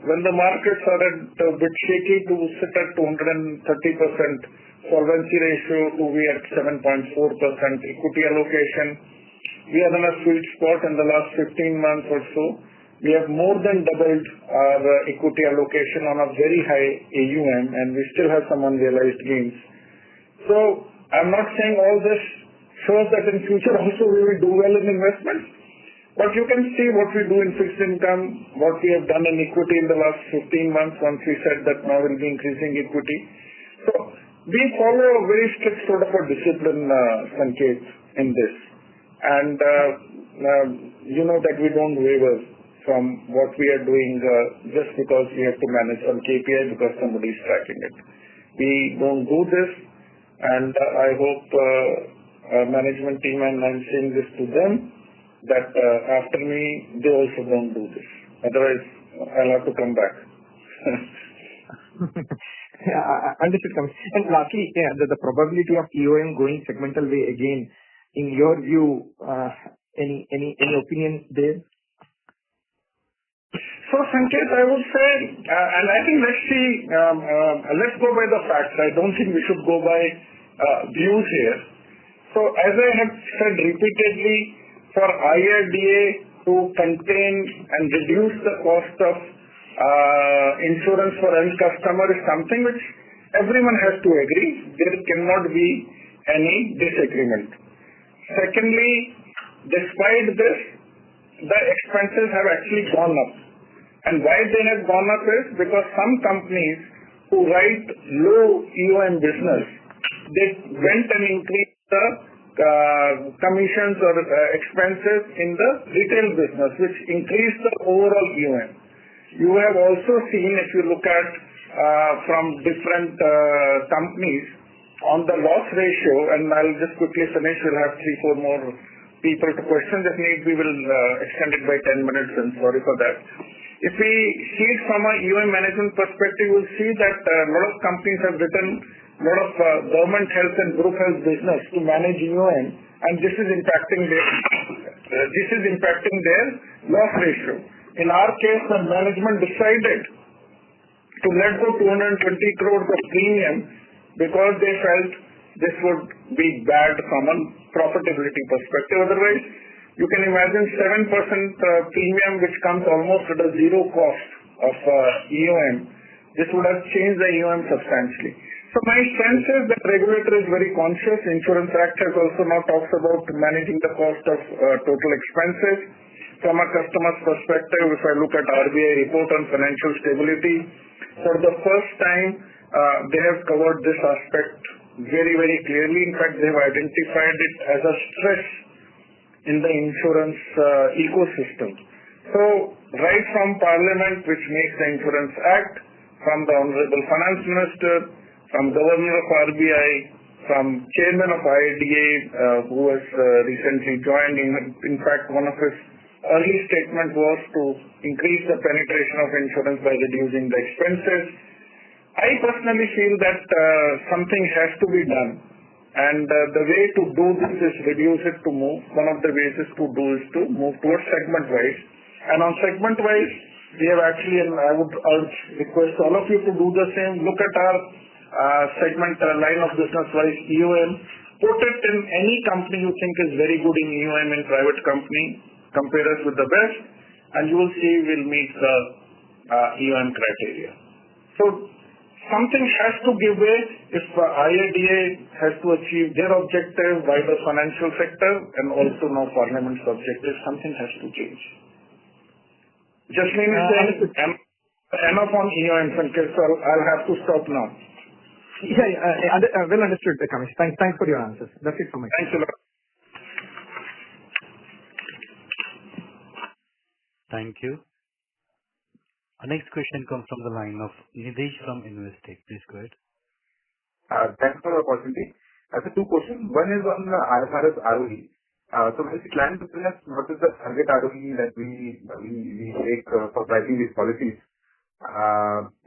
when the markets are a bit shaky, to sit at 230% solvency ratio, to be at 7.4% equity allocation, we are in a sweet spot in the last 15 months or so. We have more than doubled our equity allocation on a very high AUM, and we still have some unrealized gains. So, I'm not saying all this shows that in future also we will do well in investments, but you can see what we do in fixed income, what we have done in equity in the last 15 months once we said that now we'll be increasing equity. So, we follow a very strict sort of a discipline, Sanket, in this. And you know that we don't waver from what we are doing just because we have to manage some KPI because somebody is tracking it. We don't do this And I hope management team, and I'm saying this to them, that after me, they also don't do this. Otherwise, I'll have to come back. Yeah, understood, Kamesh. And lastly, the probability of EOM going segmental way again, in your view, any opinion there? So, Sanket, I would say, and I think let's go by the facts. I don't think we should go by views here. So, as I have said repeatedly, for IRDA to contain and reduce the cost of insurance for end customer is something which everyone has to agree. There cannot be any disagreement. Secondly, despite this, the expenses have actually gone up. And why they have gone up is because some companies who write low EOM business, they went and increased the commissions or expenses in the retail business, which increased the overall EOM. You have also seen, if you look at from different companies, on the loss ratio, and I'll just quickly finish, we'll have 3-4 more people to question. If need, we will extend it by 10 minutes, and sorry for that. If we see it from a EOM management perspective, we'll see that a lot of companies have written a lot of government health and group health business to manage EOM, and this is impacting their loss ratio. In our case, the management decided to let go 220 crores of premium because they felt this would be bad from a profitability perspective. Otherwise, you can imagine 7% premium, which comes almost at a zero cost of EOM. This would have changed the EOM substantially. So my sense is that regulator is very conscious. Insurance Act has also now talks about managing the cost of total expenses. From a customer's perspective, if I look at RBI report on financial stability, for the first time, they have covered this aspect very, very clearly. In fact, they have identified it as a stress in the insurance ecosystem. So, right from Parliament, which makes the Insurance Act, from the Honorable Finance Minister, from Governor of RBI, from Chairman of IRDA, who has recently joined. In fact, one of his early statement was to increase the penetration of insurance by reducing the expenses. I personally feel that something has to be done, and the way to do this is reduce it to move. One of the ways is to move towards segment-wise, and on segment-wise, we have actually, and I would request all of you to do the same. Look at our segment line of business-wise EOM. Put it in any company you think is very good in EOM in private company. Compare us with the best, and you will see we'll meet the EOM criteria. So something has to give way. If IRDA has to achieve their objective, wider financial sector, and also now Parliament's objective, something has to change. Just mean enough on EOM, Sanket, so I'll have to stop now. Yeah, well understood, Kamesh. Thanks for your answers. That's it from my side. Thanks a lot. Thank you. Our next question comes from the line of Nidesh from Investec. Please go ahead. Thanks for the opportunity. I have two questions. One is on the IFRS ROE. So when we plan to business, what is the target ROE that we take for pricing these policies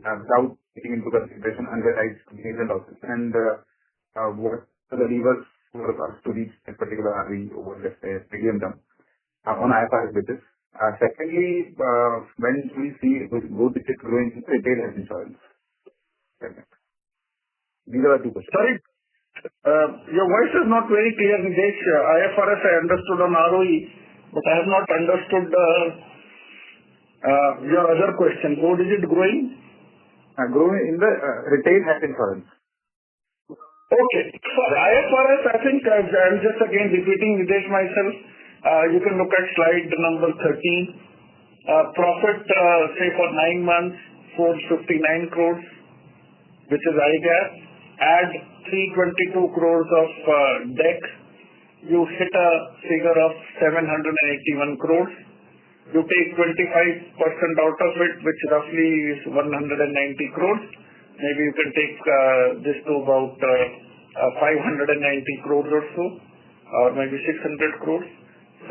without taking into consideration unrealized gains and losses? And what are the levers for us to reach a particular ROE over, let's say, medium term on IFRS basis? Secondly, when we see GODIGIT growing in retail health insurance segment? These are the two questions. Sorry, your voice is not very clear, Nidesh. IFRS I understood on ROE, but I have not understood your other question. GODIGIT growing? Growing in the retail health insurance. Okay. For IFRS, I think I'm just again repeating Nidesh myself. You can look at slide number 13. Profit, say for 9 months, 459 crores, which is IGAP. Add 322 crores of DEC. You hit a figure of 781 crores. You take 25% out of it, which roughly is 190 crores. Maybe you can take this to about 590 crores or so, or maybe 600 crores.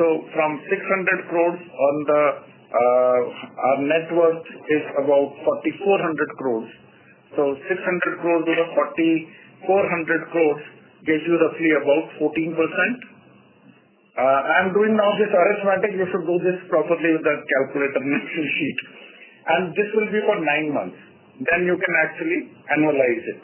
So from 600 crores on our net worth is about 4,400 crores. So 600 crores over 4,400 crores gives you roughly about 14%. I'm doing now this arithmetic. You should do this properly with the calculator and Excel sheet. And this will be for 9 months. Then you can actually annualize it.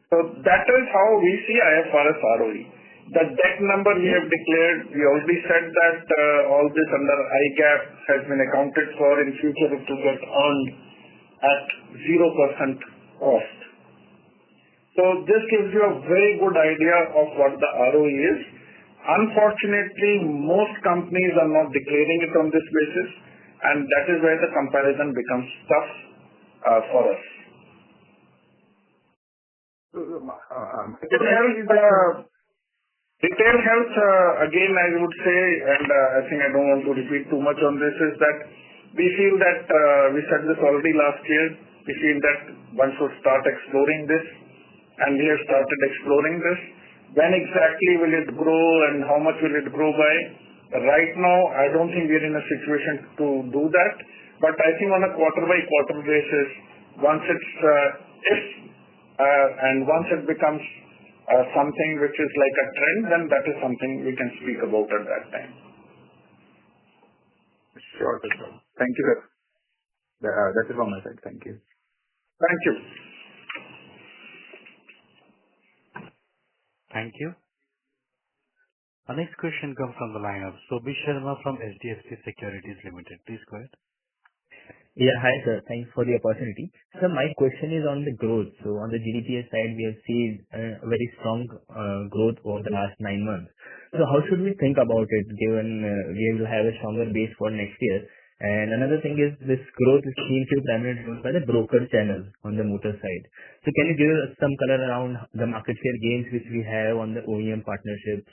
So that is how we see IFRS ROE. The debt number we have declared, we already said that all this under IGAP has been accounted for. In future it will get earned at 0% cost. So this gives you a very good idea of what the ROE is. Unfortunately, most companies are not declaring it on this basis, and that is where the comparison becomes tough for us. Retail health, again, I would say, and I think I don't want to repeat too much on this, is that we feel that, we said this already last year, we feel that one should start exploring this, and we have started exploring this. When exactly will it grow and how much will it grow by? Right now, I don't think we're in a situation to do that, but I think on a quarter-by-quarter basis, once once it becomes something which is like a trend, then that is something we can speak about at that time. Sure, sir. Thank you, sir. That is on my side. Thank you. Thank you. Thank you. Our next question comes from the line of Sobhi Sharma from HDFC Securities Limited. Please go ahead. Yeah, hi sir. Thanks for the opportunity. So my question is on the growth. So on the GDPI side, we have seen very strong growth over the last 9 months. So how should we think about it given we will have a stronger base for next year? And another thing is this growth is seen to be primarily driven by the broker channel on the motor side. So can you give us some color around the market share gains which we have on the OEM partnerships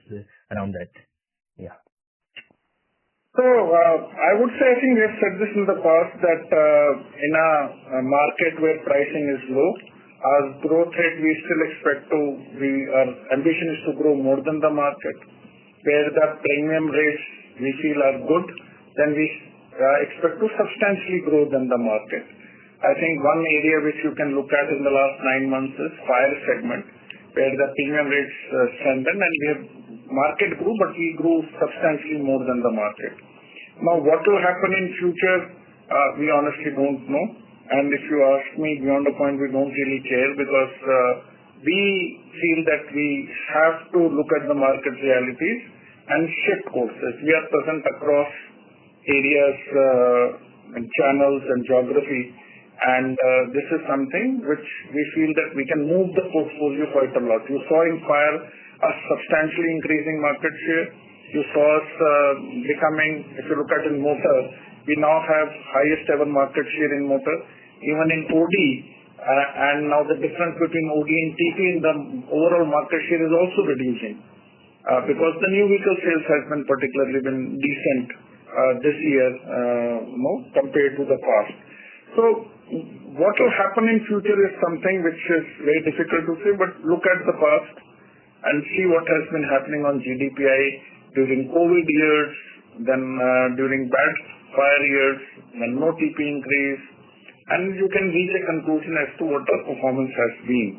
around that? Yeah. So I would say, I think we have said this in the past, that in a market where pricing is low, our growth rate we still expect to our ambition is to grow more than the market. Where the premium rates we feel are good, then we expect to substantially grow than the market. I think one area which you can look at in the last 9 months is fire segment, where the premium rates strengthened and we have market grew, but we grew substantially more than the market. Now, what will happen in future, we honestly don't know. And if you ask me, beyond a point, we don't really care, because we feel that we have to look at the market realities and shift courses. We are present across areas and channels and geography, and this is something which we feel that we can move the portfolio quite a lot. You saw in fire a substantially increasing market share. You saw us becoming, if you look at in motor, we now have highest ever market share in motor. Even in OD, and now the difference between OD and TP in the overall market share is also reducing, because the new vehicle sales has been particularly decent this year, compared to the past. So what will happen in future is something which is very difficult to say, but look at the past and see what has been happening on GDPI during COVID years, then during bad fire years, when no TP increase, and you can reach a conclusion as to what our performance has been.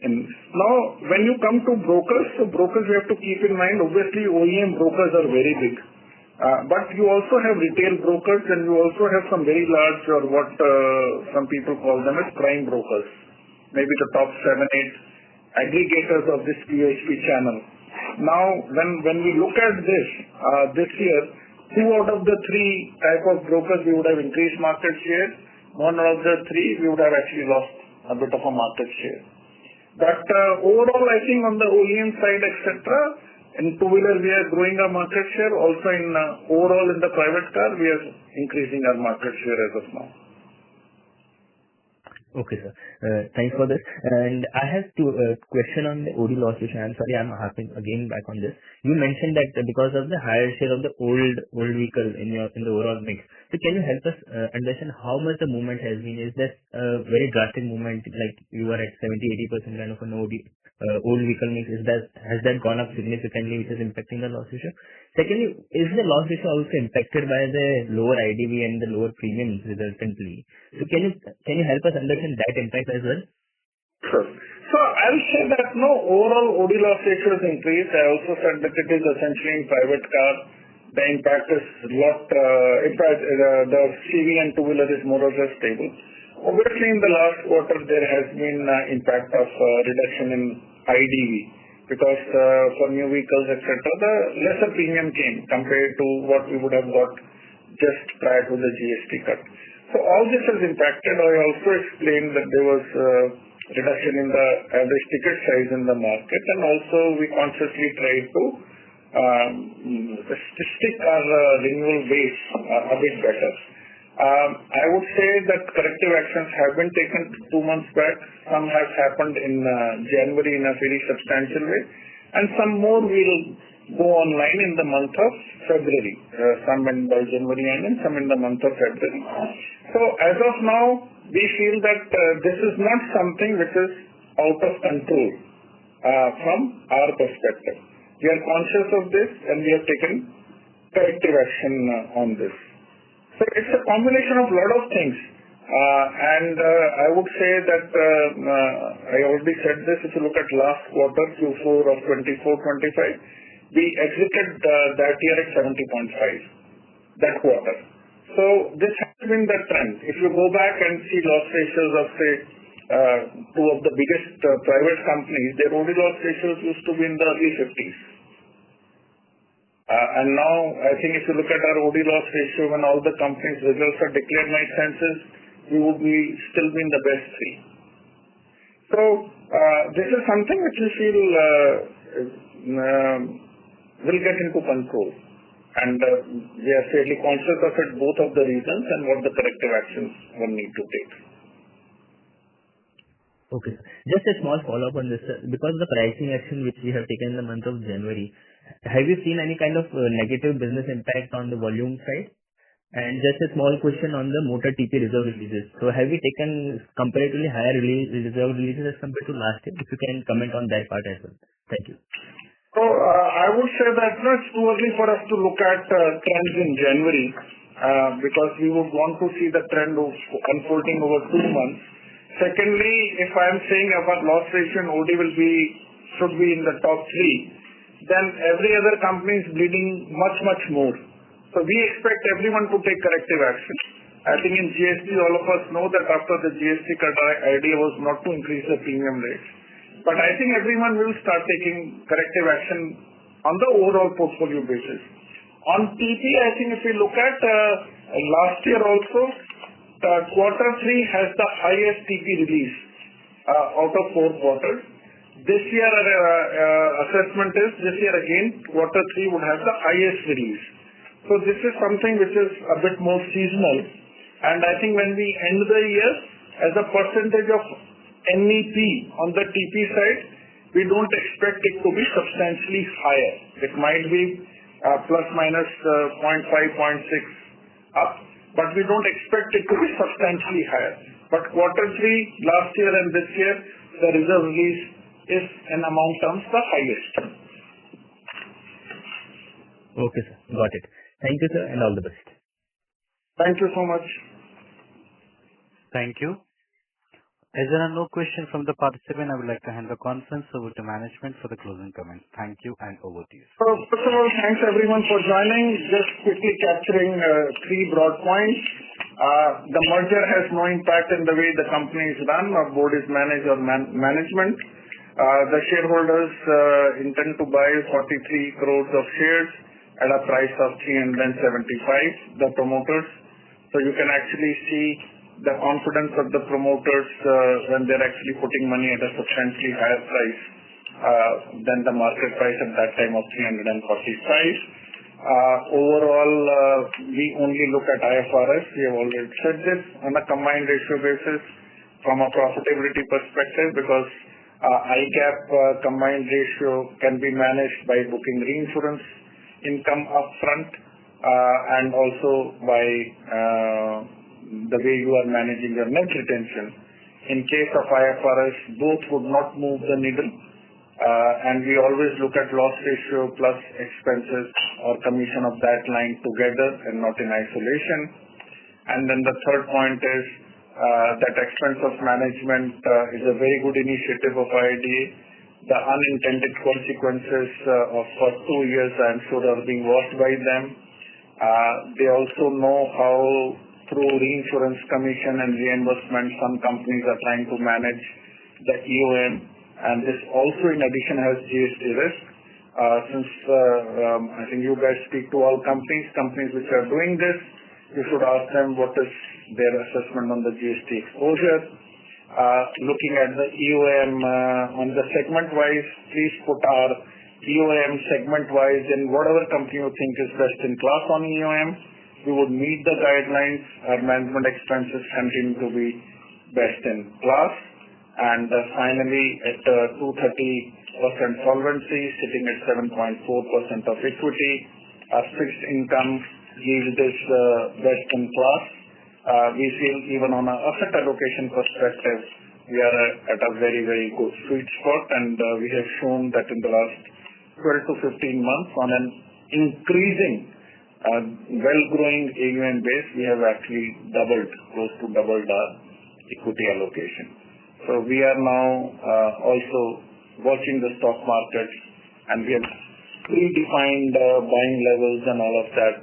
And now, when you come to brokers, so brokers you have to keep in mind, obviously OEM brokers are very big. But you also have retail brokers, and you also have some very large, or what some people call them as prime brokers. Maybe the top 7, 8 aggregators of this POSP channel. Now, when we look at this year, 2 out of the 3 type of brokers we would have increased market share. 1 out of the 3 we would have actually lost a bit of a market share. But overall, I think on the OEM side, etc., in two-wheeler we are growing our market share. Also in overall in the private car we are increasing our market share as of now. Okay, sir. Thanks for this. And I have two question on the OD loss ratio. I'm sorry, I'm harping again back on this. You mentioned that because of the higher share of the old vehicle in the overall mix. So can you help us understand how much the movement has been? Is that a very drastic movement, like you are at 70-80% kind of an OD old vehicle mix? Has that gone up significantly, which is impacting the loss ratio? Secondly, is the loss ratio also impacted by the lower IDV and the lower premiums resultantly? So can you help us understand that impact as well? Sure. So I'll say that no overall OD loss ratio has increased. I also said that it is essentially in private car. The impact is lot, the CV and two-wheeler is more or less stable. Obviously, in the last quarter, there has been impact of reduction in IDV because for new vehicles, etc., the lesser premium came compared to what we would have got just prior to the GST cut. So all this has impacted. I also explained that there was reduction in the average ticket size in the market, and also we consciously tried to stick our renewal base a bit better. I would say that corrective actions have been taken 2 months back. Some have happened in January in a very substantial way, and some more will go online in the month of February. Some by January and some in the month of February. So as of now, we feel that this is not something which is out of control from our perspective. We are conscious of this and we have taken corrective action on this. So it's a combination of a lot of things. And I would say that I already said this, if you look at last quarter, Q4 of 24-25, we exited that year at 70.5, that quarter. So this has been the trend. If you go back and see loss ratios of, say, two of the biggest private companies, their OD loss ratios used to be in the early 50s. And now, I think if you look at our OD loss ratio, when all the companies' results are declared, my sense is we would still be in the best three. So this is something which we feel will get into control. And we are fairly conscious of it, both of the reasons and what the corrective actions one need to take. Okay. Just a small follow-up on this. Because of the pricing action which we have taken in the month of January, have you seen any kind of negative business impact on the volume side? And just a small question on the motor TP reserve releases. So have you taken comparatively higher reserve releases as compared to last year? If you can comment on that part as well. Thank you. So I would say that it's too early for us to look at trends in January because we would want to see the trend of unfolding over 2 months. Secondly, if I am saying our loss ratio in OD should be in the top 3, then every other company is bleeding much more. So we expect everyone to take corrective action. I think in GST, all of us know that after the GST cut, our idea was not to increase the premium rates. But I think everyone will start taking corrective action on the overall portfolio basis. On TP, I think if we look at last year also, quarter 3 has the highest TP release out of 4 quarters. This year, assessment is this year again, quarter 3 would have the highest release. So this is something which is a bit more seasonal. And I think when we end the year, as a percentage of NEP on the TP side, we don't expect it to be substantially higher. It might be plus minus 0.5, 0.6 up, but we don't expect it to be substantially higher. But quarter 3 last year and this year, the reserve release is in amount terms the highest. Okay, sir. Got it. Thank you, sir, and all the best. Thank you so much. Thank you. As there are no questions from the participant, I would like to hand the conference over to management for the closing comments. Thank you, and over to you. So first of all, thanks everyone for joining. Just quickly capturing 3 broad points. The merger has no impact in the way the company is run or board is managed or management. The shareholders intend to buy 43 crores of shares at a price of 375, the promoters. So you can actually see the confidence of the promoters when they're actually putting money at a substantially higher price than the market price at that time of 345. Overall, we only look at IFRS. We have already said this. On a combined ratio basis, from a profitability perspective because IGAP combined ratio can be managed by booking reinsurance income upfront and also by the way you are managing your net retention. In case of IFRS, both would not move the needle, and we always look at loss ratio plus expenses or commission of that line together and not in isolation. And then the third point is that expense of management is a very good initiative of IRDA. The unintended consequences of for 2 years, I'm sure, are being watched by them. They also know how through reinsurance commission and reimbursement, some companies are trying to manage the EOM, and this also in addition has GST risk. Since I think you guys speak to all companies which are doing this, you should ask them what is their assessment on the GST exposure. Looking at the EOM on the segment-wise, please put our EOM segment-wise in whatever company you think is best in class on EOM. We would meet the guidelines. Our management expenses continue to be best in class. And finally, at 230% solvency, sitting at 7.4% of equity, our fixed income yield is best in class. We feel even on an asset allocation perspective, we are at a very, very good sweet spot, and we have shown that in the last 12 to 15 months on an increasing, well-growing AUM base, we have actually close to doubled our equity allocation. So we are now also watching the stock market, and we have predefined buying levels and all of that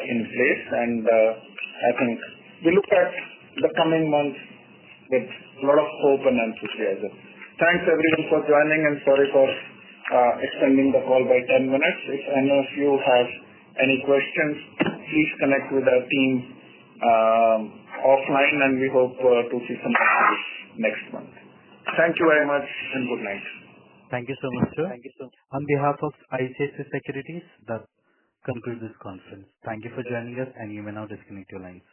in place, and I think we look at the coming months with a lot of hope and enthusiasm. Thanks everyone for joining, and sorry for extending the call by 10 minutes. If any of you have any questions, please connect with our team offline, and we hope to see some of you next month. Thank you very much, and good night. Thank you so much, sir. On behalf of ICICI Securities, that concludes this conference. Thank you for joining us, and you may now disconnect your lines.